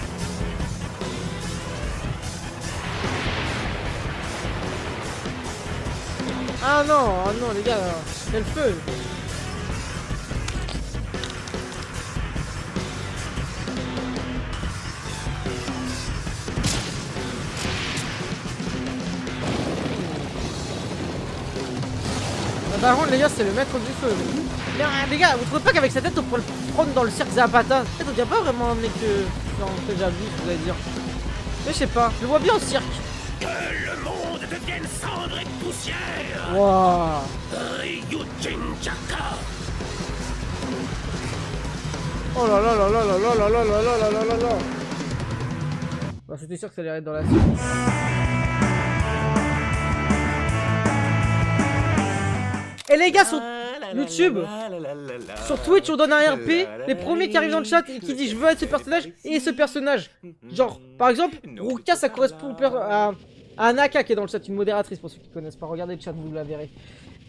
Ah non, les gars, c'est le feu. Par contre, les gars, c'est le maître du feu. Mais, les gars, vous trouvez pas qu'avec sa tête, on pourrait le prendre dans le cirque Zapata? Peut-être on dirait pas vraiment un mec que j'abuse, vous allez dire. Mais je sais pas, je le vois bien au cirque. Que le monde devienne cendre et poussière. Waouh. Ryujinchaka. Oh là là là là là là là là là là là là là. Bah, c'était sûr que ça allait être dans la suite. Et les gars, sur YouTube, sur Twitch, on donne un RP. Les premiers qui arrivent dans le chat et qui disent je veux être ce personnage et ce personnage. Genre, par exemple, Ruka, ça correspond à Anaka qui est dans le chat, une modératrice pour ceux qui connaissent pas. Regardez le chat, vous la verrez.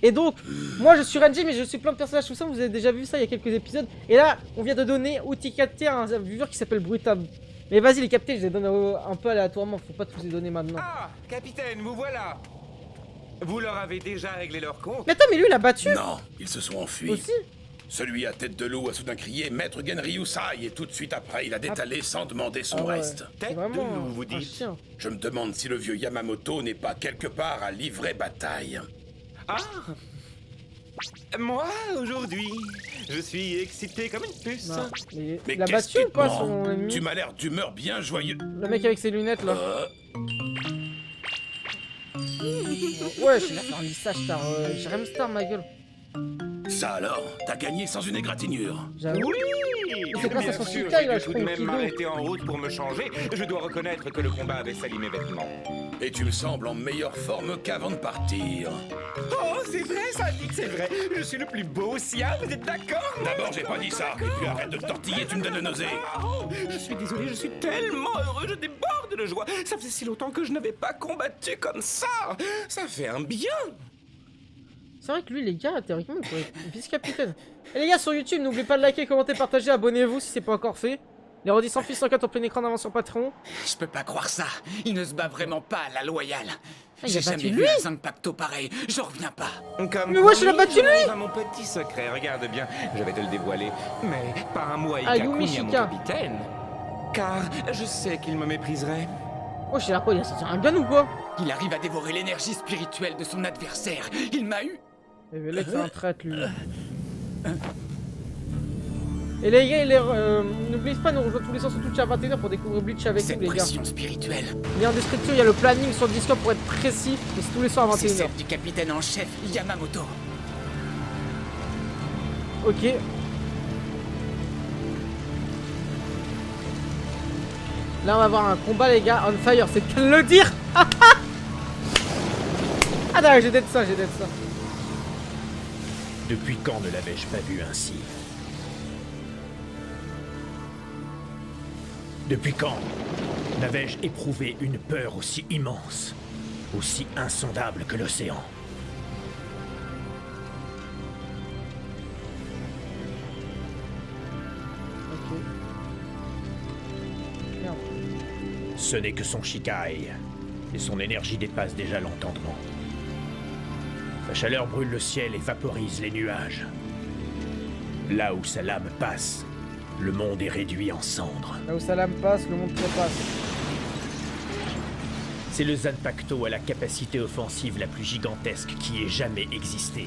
Et donc, moi je suis Renji, mais je suis plein de personnages tout ça. Vous avez déjà vu ça il y a quelques épisodes. Et là, on vient de donner Utikate à un viewer qui s'appelle Brutab. Mais vas-y, les captés, je les donne un peu aléatoirement. Faut pas tous les donner maintenant. Ah, capitaine, vous voilà. Vous leur avez déjà réglé leur compte? Mais attends, mais lui il a battu. Non, ils se sont enfuis. Aussi. Celui à tête de loup a soudain crié Maître Genryu Sai et tout de suite après il a détalé sans demander son reste. Tête de loup, vous dites? Je me demande si le vieux Yamamoto n'est pas quelque part à livrer bataille. Ah! Moi, aujourd'hui, je suis excité comme une puce. Non, mais Mais il a qu'est-ce battu qui ou te pas manque? son ennemi? Tu m'as l'air d'humeur bien joyeux. Le mec avec ses lunettes là. Ouais, je vais faire un lissage, j'ai Remstar ma gueule. Ça alors, t'as gagné sans une égratignure. J'avoue. Oui, C'est grâce à bien son sûr, Shikai, là, je je vais tout de crois, même Kido. m'arrêter en route pour me changer. Je dois reconnaître que le combat avait sali mes vêtements. Et tu me sembles en meilleure forme qu'avant de partir. Oh, c'est vrai, ça dit que c'est vrai. Je suis le plus beau sien, vous êtes d'accord? D'abord, j'ai pas dit ça. Et puis arrête de te tortiller, tu me donnes le nausée. Oh, je suis désolé, je suis tellement heureux, je déborde de joie. Ça faisait si longtemps que je n'avais pas combattu comme ça. Ça fait un bien. C'est vrai que lui, les gars, théoriquement, il pourrait être vice-capitaine. Et les gars, sur YouTube, n'oubliez pas de liker, commenter, partager, abonnez-vous si c'est pas encore fait. Les redis sans fils 104 en plein écran d'avant sur Patreon. Je peux pas croire ça. Il ne se bat vraiment pas à la loyale. Ah, il J'ai a battu jamais lui. vu un Zanpakuto pareil. J'en reviens pas. Comme Mais wesh, il a battu lui. à mon petit secret, regarde bien, je vais te le dévoiler. Mais pas un mot à Ah, Ikakuni, Yumi à mon Shika. capitaine. Car je sais qu'il me mépriserait. Oh, je sais pas, il a sorti un gun ou quoi? Il arrive à dévorer l'énergie spirituelle de son adversaire. Il m'a eu. Eh ben, là, c'est un traître, lui. Et les gars, n'oubliez pas de nous rejoindre tous les soirs sur Twitch à 21h pour découvrir Bleach avec Cette nous, les gars. pression spirituelle, Lien en description, il y a le planning sur le Discord pour être précis. Et c'est tous les soirs à c'est 21h. celle du capitaine en chef Yamamoto. Ok. Là, on va avoir un combat, les gars. On fire, c'est qu'à le dire. Ah non, j'ai d'être ça, Depuis quand ne l'avais-je pas vu ainsi? Depuis quand n'avais-je éprouvé une peur aussi immense, aussi insondable que l'océan? Ok. Merde. Ce n'est que son Shikai, et son énergie dépasse déjà l'entendement. Sa chaleur brûle le ciel et vaporise les nuages. Là où sa lame passe, le monde est réduit en cendres. Là où sa lame passe, le monde trépasse. C'est le Zanpakuto à la capacité offensive la plus gigantesque qui ait jamais existé.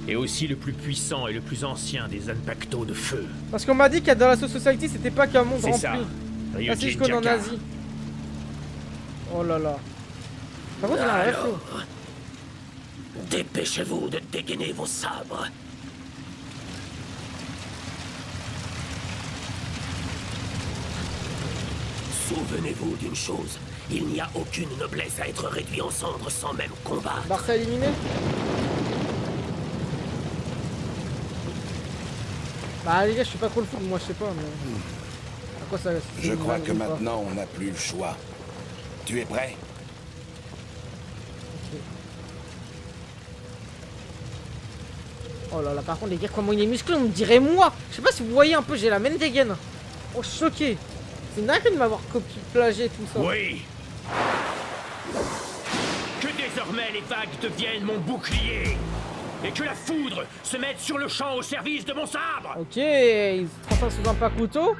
Et aussi le plus puissant et le plus ancien des Zanpakuto de feu. Parce qu'on m'a dit qu'à dans la Society, c'était pas qu'un monde C'est rempli. ça. Ah si, je connais en Ryujinchaka. Asie. Oh là là. Par contre, il a un rêve. Alors, dépêchez-vous de dégainer vos sabres. Souvenez-vous d'une chose, il n'y a aucune noblesse à être réduit en cendres sans même combat. Barça éliminé. Bah les gars, je suis pas trop le foot, moi je sais pas, mais... À quoi ça... Je c'est crois une que blague ou pas? maintenant on n'a plus le choix. Tu es prêt? Oh là là, par contre les gars, comment il est musclé, on me dirait moi. Je sais pas si vous voyez un peu, j'ai la main dégaine. Oh, choqué. C'est dingue de m'avoir copié, plagié tout ça. Oui. Que désormais les vagues deviennent mon bouclier. Et que la foudre se mette sur le champ au service de mon sabre. Ok, il se transforme sous un pakuto.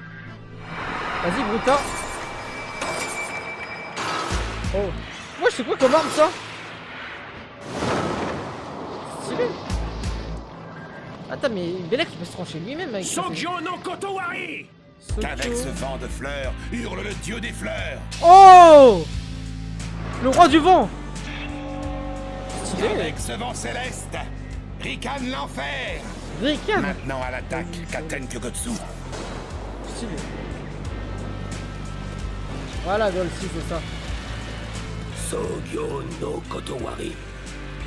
Vas-y, Bruta. Oh. Moi, je sais quoi comme arme, ça? Stylé. Attends, mais Belek, il peut se trancher lui-même avec ça. Songyo no Kotowari. Qu'avec ce vent de fleurs, hurle le dieu des fleurs. Oh! Le roi du vent. Stylé. Avec ce vent céleste, ricane l'enfer. Ricane. Maintenant à l'attaque, Katen Kyogotsu. Stylé. Voilà, Dolcy, c'est ça. Sogyo no Kotowari.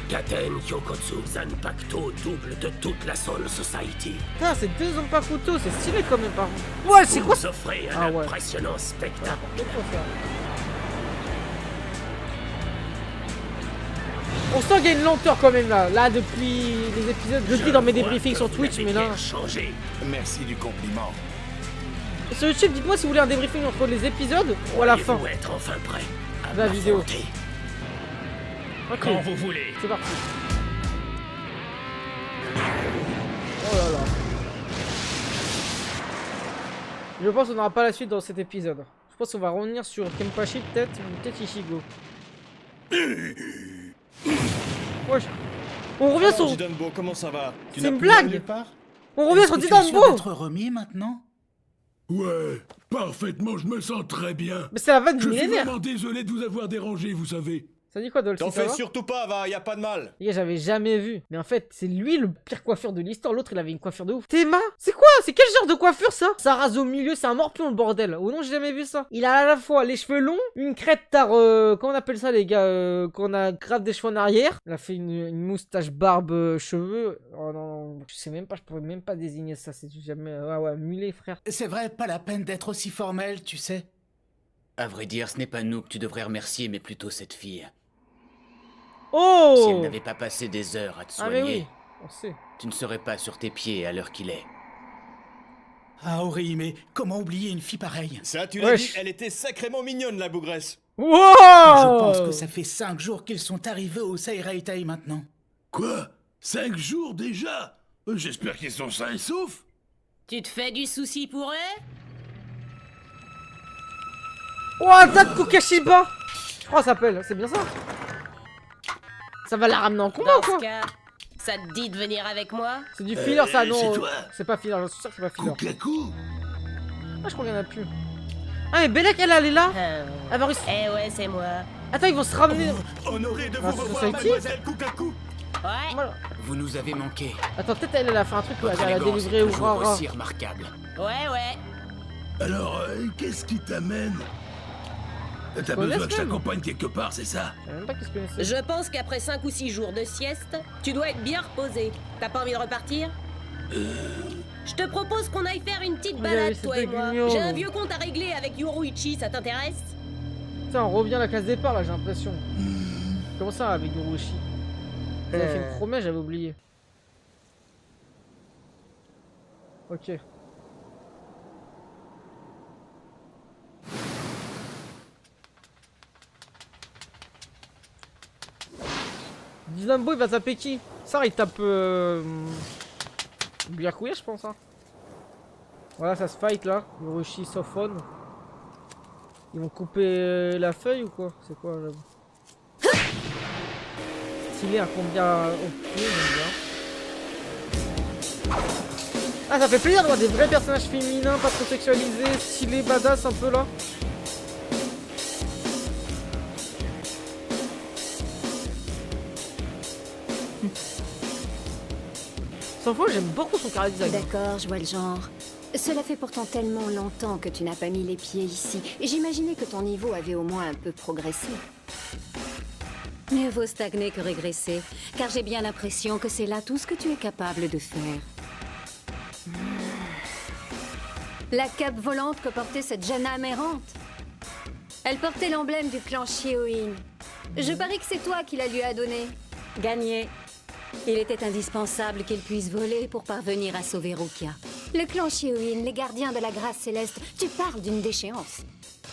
Katen Kyokotsu Zanpakuto, double de toute la Soul Society. Putain, c'est 2 Zanpakuto, c'est stylé quand même, par contre. Ouais, c'est quoi Vous offrez un Ah ouais. impressionnant spectacle. On sent qu'il y a une lenteur quand même là. Là, depuis les épisodes, je le dis dans mes débriefings sur Twitch, mais là. Changé. Merci du compliment. Sur YouTube, dites-moi si vous voulez un débriefing entre les épisodes ou à la fin. Pourriez-vous être enfin prêt à La vidéo. m'affronter? Ok, Quand vous voulez. c'est parti. Oh là là. Je pense qu'on n'aura pas la suite dans cet épisode. Je pense qu'on va revenir sur Kenpachi peut-être, ou peut-être Ichigo. Wesh. On revient sur... Jidanbo, comment ça va? Tu C'est n'as une plus mal blague. nulle part? On revient sur Jidanbo. d'être remis maintenant? Ouais, parfaitement, je me sens très bien. Mais c'est la vanne du Je suis millénaire. vraiment désolé de vous avoir dérangé, vous savez. Ça dit quoi, Dolphy? T'en ça fais va surtout pas, va, y a pas de mal. Les gars, j'avais jamais vu. Mais en fait, c'est lui le pire coiffeur de l'histoire. L'autre, il avait une coiffure de ouf. Théma? C'est quoi? C'est quel genre de coiffure, ça? Ça rase au milieu, c'est un morpion, le bordel. Oh non, j'ai jamais vu ça. Il a à la fois les cheveux longs, une crête tard, comment on appelle ça, les gars, qu'on a grave des cheveux en arrière. Il a fait une moustache, barbe, cheveux. Oh non, je sais même pas, je pourrais même pas désigner ça. C'est jamais... Ouais, mulet, frère. C'est vrai, pas la peine d'être aussi formel, tu sais. À vrai dire, ce n'est pas nous que tu devrais remercier, mais plutôt cette fille. Oh! Si elle n'avait pas passé des heures à te Ah mais soigner, oui, on sait. tu ne serais pas sur tes pieds à l'heure qu'il est. Ah, Ori, mais comment oublier une fille pareille? Ça, tu l'as dit, elle était sacrément mignonne, la bougresse. Wow! Je pense que ça fait 5 jours qu'ils sont arrivés au Seiraitai maintenant. Quoi? 5 jours déjà? J'espère qu'ils sont sains et saufs. Tu te fais du souci pour eux? Oh, attaque Kukashiba! Je crois que ça s'appelle, c'est bien ça? Ça va la ramener en combat Dans ou quoi? ce cas, ça te dit de venir avec moi? C'est du filler ça, non? c'est toi? C'est pas filler, je suis sûr que c'est pas filler. Kukaku? Ah, je crois qu'il y en a plus. Ah, mais Belek, elle est là? Elle va réussir. Eh ouais, c'est moi. Attends, ils vont se ramener. Honoré de Ah, vous c'est revoir, Society? mademoiselle Kukaku. Ouais. Voilà. Vous nous avez manqué. Attends, peut-être elle a fait un truc où Votre elle a élégance délivré est au toujours Rara. aussi remarquable. Ouais. Alors, qu'est-ce qui t'amène? T'as besoin que je t'accompagne quelque part, c'est ça? Je savais même pas qu'est-ce que c'est. Je pense qu'après 5 ou 6 jours de sieste, tu dois être bien reposé. T'as pas envie de repartir? Je te propose qu'on aille faire une petite balade, c'est toi et moi. mignon. J'ai un vieux compte à régler avec Yoruichi, ça t'intéresse? Putain, on revient à la case départ là, j'ai l'impression. Comment ça avec Yoruichi? Elle a fait une promesse, j'avais oublié. Ok. Dynambo il va taper qui? Ça il tape Byakuya je pense hein. Voilà ça se fight là. Yoruichi Sophone. Ils vont couper la feuille ou quoi? C'est quoi là? Stylé à combien au pied j'aime bien. Ah ça fait plaisir de voir des vrais personnages féminins pas trop sexualisés, stylés, badass un peu là. Sans fois j'aime beaucoup son chara design. D'accord, je vois le genre. Cela fait pourtant tellement longtemps que tu n'as pas mis les pieds ici. J'imaginais que ton niveau avait au moins un peu progressé. Mieux vaut stagner que régresser, car j'ai bien l'impression que c'est là tout ce que tu es capable de faire. La cape volante que portait cette jeune âme errante. Elle portait l'emblème du clan Shioin. Je parie que c'est toi qui la lui as donné. Gagné. Il était indispensable qu'il puisse voler pour parvenir à sauver Rukia. Le clan Shiuin, les gardiens de la grâce céleste, tu parles d'une déchéance.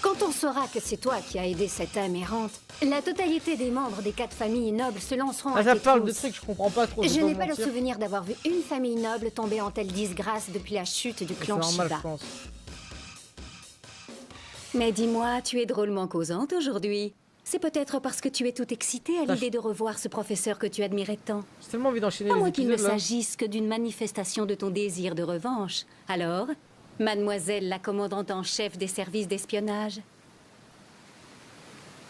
Quand on saura que c'est toi qui as aidé cette âme errante, la totalité des membres des 4 familles nobles se lanceront à ça tes parle de trousses. trucs que je comprends pas trop. Je vais n'ai pas le mentir. souvenir d'avoir vu une famille noble tomber en telle disgrâce depuis la chute du C'est clan normal, Shiba. je pense. Mais dis-moi, tu es drôlement causante aujourd'hui. C'est peut-être parce que tu es toute excitée à l'idée de revoir ce professeur que tu admirais tant. J'ai tellement envie d'enchaîner À les moins qu'il ne épisodes là. s'agisse que d'une manifestation de ton désir de revanche. Alors, mademoiselle la commandante en chef des services d'espionnage,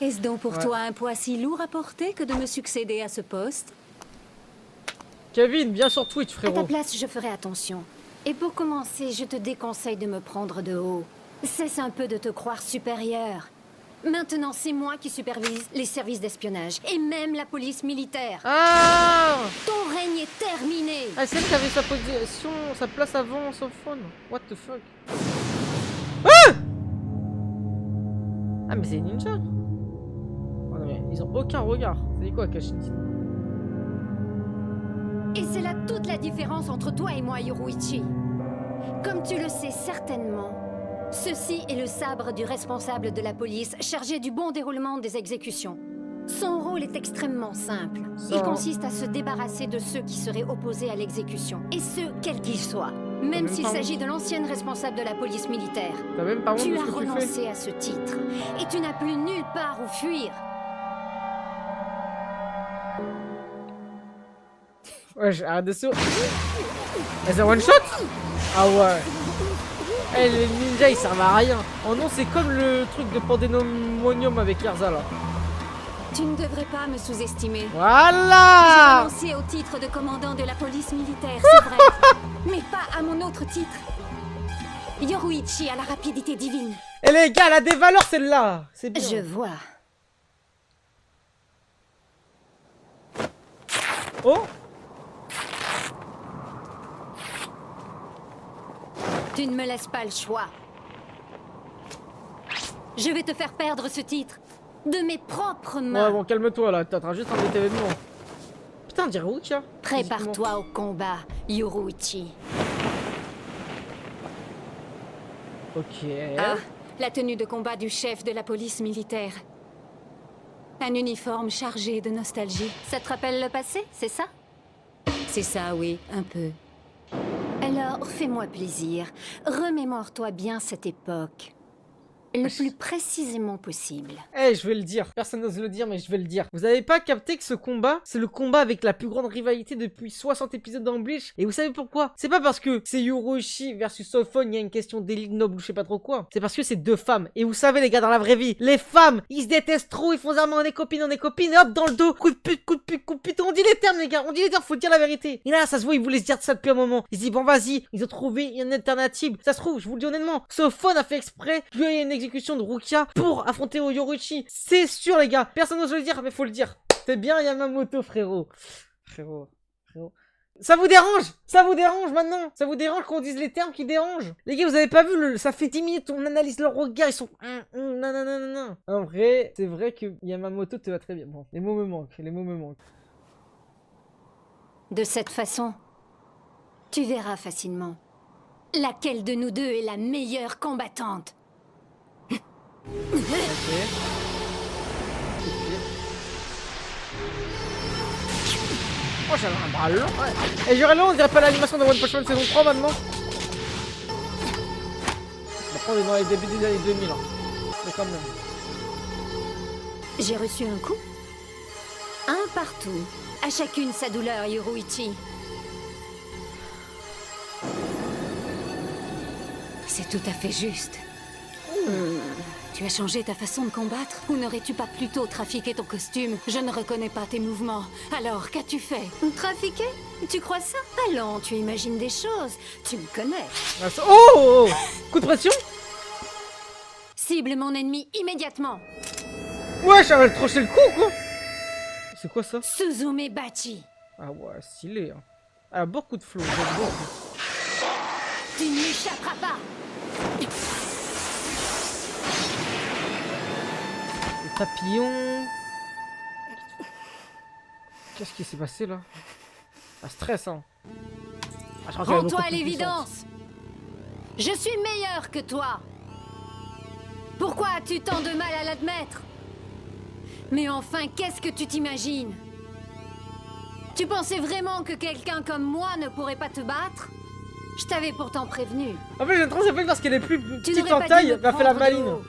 est-ce donc pour toi un poids si lourd à porter que de me succéder à ce poste? Kevin, viens sur Twitch, À frérot. ta place, je ferai attention. Et pour commencer, je te déconseille de me prendre de haut. Cesse un peu de te croire supérieur. Maintenant, c'est moi qui supervise les services d'espionnage et même la police militaire. Ah! Ton règne est terminé. Ah, c'est elle qui avait sa position, sa place avant son phone. What the fuck? Ah! Ah, mais c'est ninja. Oh, non, mais ils ont aucun regard. C'est quoi, Kashin? Et c'est là toute la différence entre toi et moi, Yoruichi. Comme tu le sais certainement, ceci est le sabre du responsable de la police chargé du bon déroulement des exécutions. Son rôle est extrêmement simple. Il consiste à se débarrasser de ceux qui seraient opposés à l'exécution, et ce, quels qu'ils soient. Même s'il s'agit de l'ancienne responsable de la police militaire. T'as même pas honte Tu de ce as que tu renoncé fais. à ce titre, et tu n'as plus nulle part où fuir. Ouais, arrête de se... C'est un one shot? Ah ouais. Eh, les ninjas ils servent à rien. Oh non, c'est comme le truc de Pandemonium avec Erza là. Tu ne devrais pas me sous-estimer. Voilà. J'ai renoncé au titre de commandant de la police militaire, c'est vrai. Mais pas à mon autre titre. Yoruichi a la rapidité divine. Et les gars, elle a des valeurs celle-là. C'est bien. Je vois. Oh. Tu ne me laisses pas le choix. Je vais te faire perdre ce titre. De mes propres mains. Ouais, bon, calme-toi là. T'as juste un petit événement. Putain, on dirait Rukia. Prépare-toi au combat, Yoruichi. Ok. Ah, la tenue de combat du chef de la police militaire. Un uniforme chargé de nostalgie. Ça te rappelle le passé, c'est ça? C'est ça, oui, un peu. Alors, fais-moi plaisir. Remémore-toi bien cette époque. Le plus précisément possible. Eh, je vais le dire. Personne n'ose le dire, mais je vais le dire. Vous avez pas capté que ce combat, c'est le combat avec la plus grande rivalité depuis 60 épisodes dans Bleach? Et vous savez pourquoi? C'est pas parce que c'est Yoruichi versus Sophon, il y a une question d'élite noble ou je sais pas trop quoi. C'est parce que c'est 2 femmes. Et vous savez, les gars, dans la vraie vie, les femmes, ils se détestent trop, ils font on est copines, et hop, dans le dos, coup de pute, coup de pute, coup de pute. On dit les termes, les gars, on dit les termes, faut dire la vérité. Et là, ça se voit, ils voulaient se dire ça depuis un moment. Ils se disent, bon, vas-y, ils ont trouvé une alternative. Ça se trouve, je vous le dis honnêtement, Sophon a fait exprès qu'il y ait une exécution de Rukia pour affronter Yoruichi. C'est sûr, les gars. Personne n'ose le dire, mais faut le dire. C'est bien Yamamoto, frérot. Frérot. Ça vous dérange? Ça vous dérange maintenant? Ça vous dérange qu'on dise les termes qui dérangent? Les gars, vous avez pas vu, ça fait 10 minutes, on analyse leur regard, ils sont... Non. En vrai, c'est vrai que Yamamoto te va très bien. Bon, les mots me manquent. De cette façon, tu verras facilement laquelle de nous deux est la meilleure combattante. Oh, j'avais un bras long. Ouais. Et j'aurais long, on dirait pas l'animation de One Punch Man saison 3 maintenant. Après, on est dans les débuts des années 2000. Hein. Mais quand même. J'ai reçu un coup. Un partout. À chacune sa douleur, Yoruichi. C'est tout à fait juste. Tu as changé ta façon de combattre? Ou n'aurais-tu pas plutôt trafiqué ton costume? Je ne reconnais pas tes mouvements. Alors, qu'as-tu fait? Trafiqué? Tu crois ça? Allons, tu imagines des choses. Tu me connais. Oh! Coup de pression? Cible mon ennemi immédiatement. Ouais, ça va le trocher le cou, quoi. C'est quoi ça? Suzume Bachi. Ah ouais, stylé. Hein. Elle a beaucoup de flow. J'aime beaucoup. Tu n'échapperas pas. Le papillon. Qu'est-ce qui s'est passé là? Ah, stress, hein. Ah, je crois qu'elle est Rends-toi beaucoup à plus l'évidence. Je suis meilleure que toi. Pourquoi as-tu tant de mal à l'admettre? Mais enfin, qu'est-ce que tu t'imagines? Tu pensais vraiment que quelqu'un comme moi ne pourrait pas te battre? Je t'avais pourtant prévenu. En fait, j'ai trop fait parce qu'elle est plus petite n'aurais en pas dû taille, me elle va faire la prendre de maline. haut.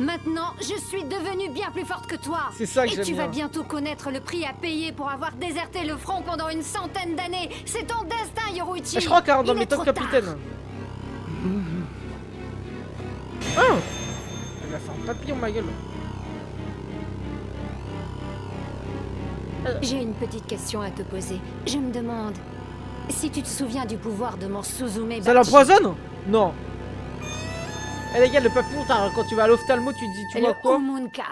Maintenant, je suis devenue bien plus forte que toi. C'est ça que Et j'aime tu vas bien. bientôt connaître le prix à payer pour avoir déserté le front pendant une centaine d'années. C'est ton destin, Yoruichi. Je crois qu'elle rentre dans Il mes est top trop tard. capitaine. Oh, elle va faire un papillon, ma gueule. J'ai une petite question à te poser. Je me demande si tu te souviens du pouvoir de mon Suzume Ça Bachi. l'empoisonne? Non. Eh les gars, le papillon, quand tu vas à l'ophtalmo, tu dis, tu vois Le quoi? Homunka.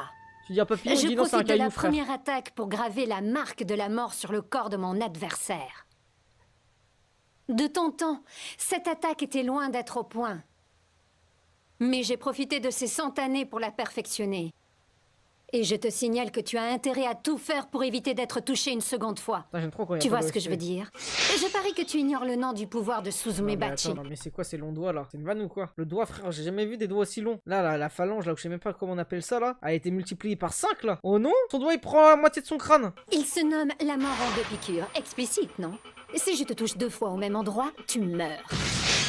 Tu dis un papillon, tu Je dis non, c'est un profite de la caillou, frère. première attaque pour graver la marque de la mort sur le corps de mon adversaire. De ton temps, cette attaque était loin d'être au point. Mais j'ai profité de ces 100 années pour la perfectionner. Et je te signale que tu as intérêt à tout faire pour éviter d'être touché une seconde fois. Putain, j'aime trop quand il y a Tu pas vois de ce que je veux respect. dire? Je parie que tu ignores le nom du pouvoir de Suzume Non, mais Bachi. attends, non, mais c'est quoi ces longs doigts là? C'est une vanne ou quoi? Le doigt, frère, j'ai jamais vu des doigts aussi longs. Là, la phalange, là, où je sais même pas comment on appelle ça là, a été multipliée par 5 là. Oh non? Son doigt il prend la moitié de son crâne. Il se nomme la mort en 2 piqûres. Explicite, non? Si je te touche 2 fois au même endroit, tu meurs.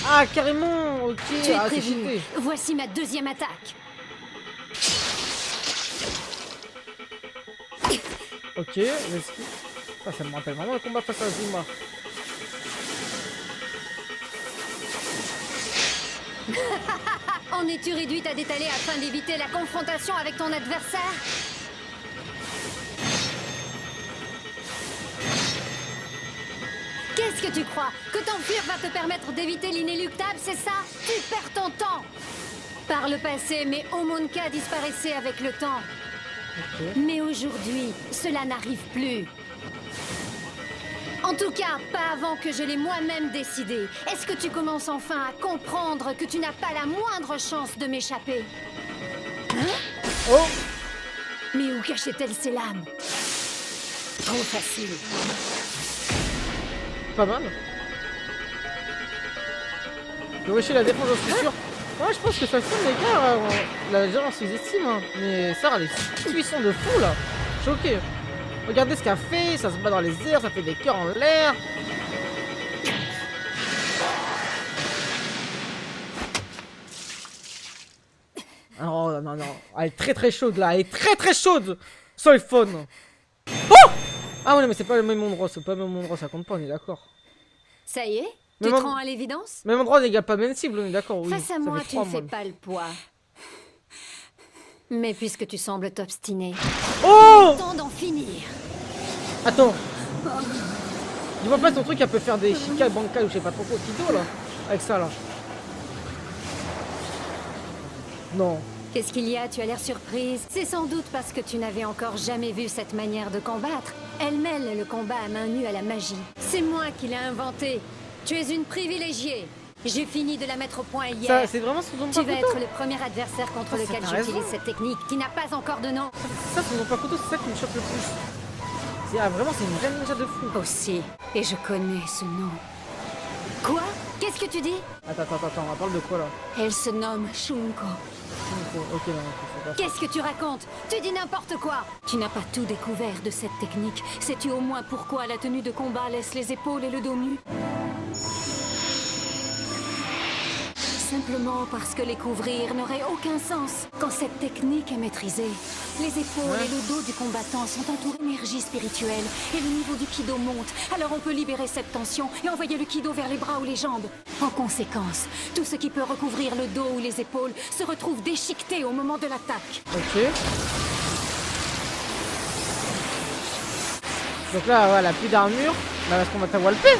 Ah, carrément, ok. Tu es Ah, c'est prévenu. cheaté. Voici ma deuxième attaque. Ok, let's go. Ah, ça me rappelle vraiment le combat face à Zuma. En es-tu réduite à d'étaler afin d'éviter la confrontation avec ton adversaire? Qu'est-ce que tu crois? Que t'enfuir va te permettre d'éviter l'inéluctable, c'est ça? Tu perds ton temps! Par le passé, mes Homunka disparaissaient avec le temps. Mais aujourd'hui, cela n'arrive plus. En tout cas, pas avant que je l'ai moi-même décidé. Est-ce que tu commences enfin à comprendre que tu n'as pas la moindre chance de m'échapper? Hein? Oh! Mais où cachait-elle ses lames? Trop facile. Pas mal. Yoruichi la défense, j'en suis sûr. Ouais, je pense que ça sonne, les gars. La gens sous-estime, hein. Mais ça, elle est puissant de fou là. Choqué. Regardez ce qu'elle fait, ça se bat dans les airs, ça fait des cœurs en l'air. Ah, oh non, non, elle est très très chaude là, elle est très très chaude. Soy phone. Oh! Ah ouais, mais c'est pas le même endroit, c'est pas le même endroit, ça compte pas, on est d'accord. Ça y est? Mais Tu te mon- rends à l'évidence? Même endroit, les gars, pas même cible, on est d'accord, oui. Face à ça moi, fait tu trois, ne fais moi. pas le poids. Mais puisque tu sembles t'obstiner, Oh! temps d'en finir. Attends. Je vois pas ton truc, elle peut faire des Shikai, Bankai ou je sais pas trop quoi, Kido là. Avec ça là. Non. Qu'est-ce qu'il y a? Tu as l'air surprise. C'est sans doute parce que tu n'avais encore jamais vu cette manière de combattre. Elle mêle le combat à main nue à la magie. C'est moi qui l'ai inventé. Tu es une privilégiée. J'ai fini de la mettre au point hier. Ça, c'est vraiment son don Tu vas Pakuto. être le premier adversaire contre Oh, lequel t'as raison. j'utilise cette technique qui n'a pas encore de nom. Ça, son don Pakuto, c'est ça qui me choque le plus. C'est vraiment, c'est une vraie ninja de fou. Aussi. Et je connais ce nom. Quoi? Qu'est-ce que tu dis? Attends, on parle de quoi là? Elle se nomme Shunko. Ok, non, c'est pas. Qu'est-ce que tu racontes? Tu dis n'importe quoi. Tu n'as pas tout découvert de cette technique. Sais-tu au moins pourquoi la tenue de combat laisse les épaules et le dos nus? Simplement parce que les couvrir n'aurait aucun sens. Quand cette technique est maîtrisée, les épaules et le dos du combattant sont entourés d'énergie spirituelle et le niveau du kido monte. Alors on peut libérer cette tension et envoyer le kido vers les bras ou les jambes. En conséquence, tout ce qui peut recouvrir le dos ou les épaules se retrouve déchiqueté au moment de l'attaque. Ok. Donc là, ouais, elle a plus d'armure. Là, parce qu'on va t'awalper.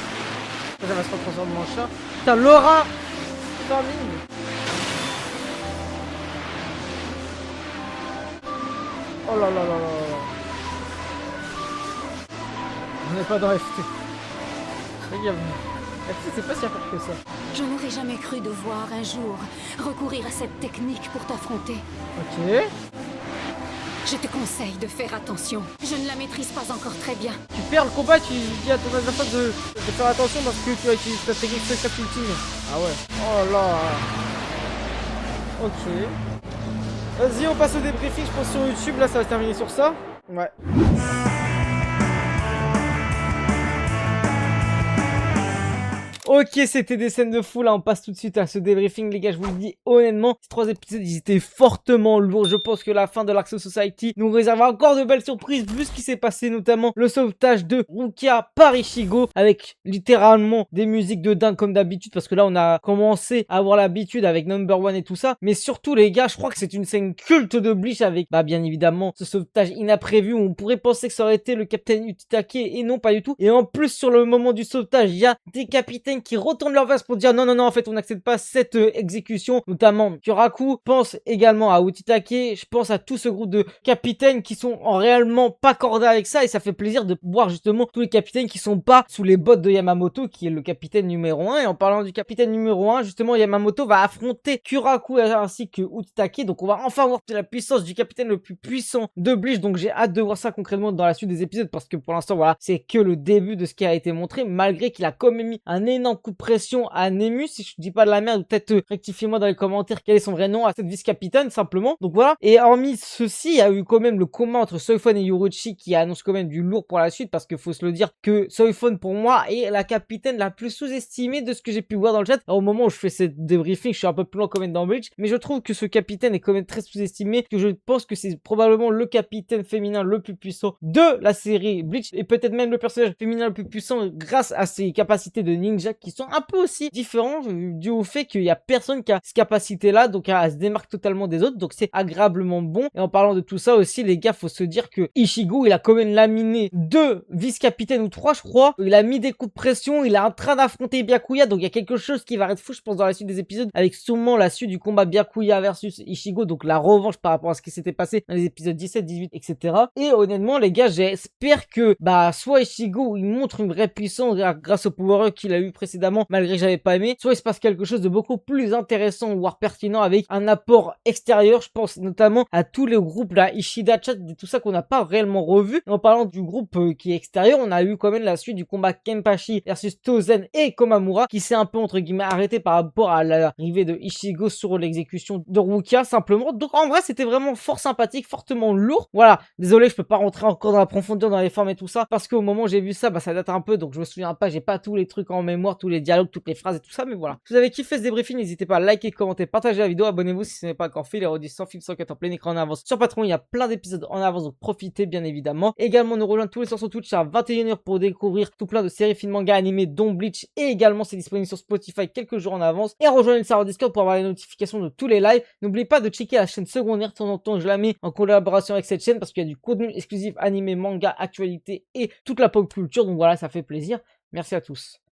Ça va se transformer en chat. Putain, Laura Farming. Oh là là là là là. On n'est pas dans FT. Regarde. FT, c'est pas si fort que ça. Je n'aurais jamais cru devoir un jour recourir à cette technique pour t'affronter. Ok. Je te conseille de faire attention. Je ne la maîtrise pas encore très bien. Tu perds le combat, tu dis à ton adversaire de faire attention parce que tu as utilisé ta technique secret ultime. Ah ouais. Oh là. Ok. Vas-y, on passe au débriefing, je pense sur YouTube, là ça va se terminer sur ça. Ouais. Ok, c'était des scènes de fou, là on passe tout de suite à ce débriefing les gars, je vous le dis honnêtement, ces 3 épisodes ils étaient fortement lourds, je pense que la fin de l'Axo Society nous réserve encore de belles surprises vu ce qui s'est passé, notamment le sauvetage de Rukia par Ichigo avec littéralement des musiques de dingue comme d'habitude parce que là on a commencé à avoir l'habitude avec Number One et tout ça, mais surtout les gars, je crois que c'est une scène culte de Bleach avec bien évidemment ce sauvetage inapprévu où on pourrait penser que ça aurait été le capitaine Uchitake et non pas du tout, et en plus sur le moment du sauvetage, il y a des capitaines qui retournent leur veste pour dire non en fait on n'accepte pas cette exécution, notamment Kyoraku pense également à Uchitake, je pense à tout ce groupe de capitaines qui sont en réellement pas cordés avec ça, et ça fait plaisir de voir justement tous les capitaines qui sont pas sous les bottes de Yamamoto qui est le capitaine numéro 1, et en parlant du capitaine numéro 1 justement Yamamoto va affronter Kyoraku ainsi que Uchitake, donc on va enfin voir la puissance du capitaine le plus puissant de Bleach, donc j'ai hâte de voir ça concrètement dans la suite des épisodes parce que pour l'instant voilà c'est que le début de ce qui a été montré, malgré qu'il a quand même mis un énorme coup de pression à Nemu, si je dis pas de la merde, ou peut-être rectifiez-moi dans les commentaires quel est son vrai nom à cette vice-capitaine simplement. Donc voilà, et hormis ceci, il y a eu quand même le combat entre Soifon et Yoruichi qui annonce quand même du lourd pour la suite parce que faut se le dire que Soifon pour moi est la capitaine la plus sous-estimée de ce que j'ai pu voir dans le chat. Alors, au moment où je fais cette débriefing, je suis un peu plus lent quand même dans Bleach, mais je trouve que ce capitaine est quand même très sous-estimé, que je pense que c'est probablement le capitaine féminin le plus puissant de la série Bleach et peut-être même le personnage féminin le plus puissant grâce à ses capacités de ninja qui sont un peu aussi différents dû au fait qu'il y a personne qui a cette capacité là, donc elle se démarque totalement des autres, donc c'est agréablement bon. Et en parlant de tout ça aussi les gars, faut se dire que Ichigo il a quand même laminé 2 vice-capitaines ou 3 je crois, il a mis des coups de pression, il est en train d'affronter Byakuya, donc il y a quelque chose qui va être fou je pense dans la suite des épisodes avec sûrement la suite du combat Byakuya versus Ichigo, donc la revanche par rapport à ce qui s'était passé dans les épisodes 17, 18 etc. Et honnêtement les gars, j'espère que soit Ichigo il montre une vraie puissance grâce au power up qu'il a eu précédemment, malgré que j'avais pas aimé, soit il se passe quelque chose de beaucoup plus intéressant voire pertinent avec un apport extérieur. Je pense notamment à tous les groupes là, Ishida, Chat et tout ça qu'on n'a pas réellement revu. Et en parlant du groupe qui est extérieur, on a eu quand même la suite du combat Kenpachi versus Tozen et Komamura qui s'est un peu entre guillemets arrêté par rapport à l'arrivée de Ichigo sur l'exécution de Rukia simplement. Donc en vrai c'était vraiment fort sympathique, fortement lourd. Voilà, désolé je peux pas rentrer encore dans la profondeur dans les formes et tout ça parce qu'au moment où j'ai vu ça ça date un peu, donc je me souviens pas, j'ai pas tous les trucs en mémoire, tous les dialogues, toutes les phrases et tout ça, mais voilà. Si vous avez kiffé ce débriefing, n'hésitez pas à liker, commenter, partager la vidéo, abonnez-vous si ce n'est pas encore fait, les rediffs sans fil, sans cut en plein écran en avance sur Patreon, il y a plein d'épisodes en avance, donc profitez bien évidemment. Également nous rejoindre tous les soirs sur Twitch à 21h pour découvrir tout plein de séries, films, mangas, animés, dont Bleach, et également c'est disponible sur Spotify quelques jours en avance, et rejoignez le serveur Discord pour avoir les notifications de tous les lives. N'oubliez pas de checker la chaîne secondaire, de temps en temps je la mets en collaboration avec cette chaîne parce qu'il y a du contenu exclusif, animé, manga, actualité et toute la pop culture, donc voilà, ça fait plaisir. Merci à tous.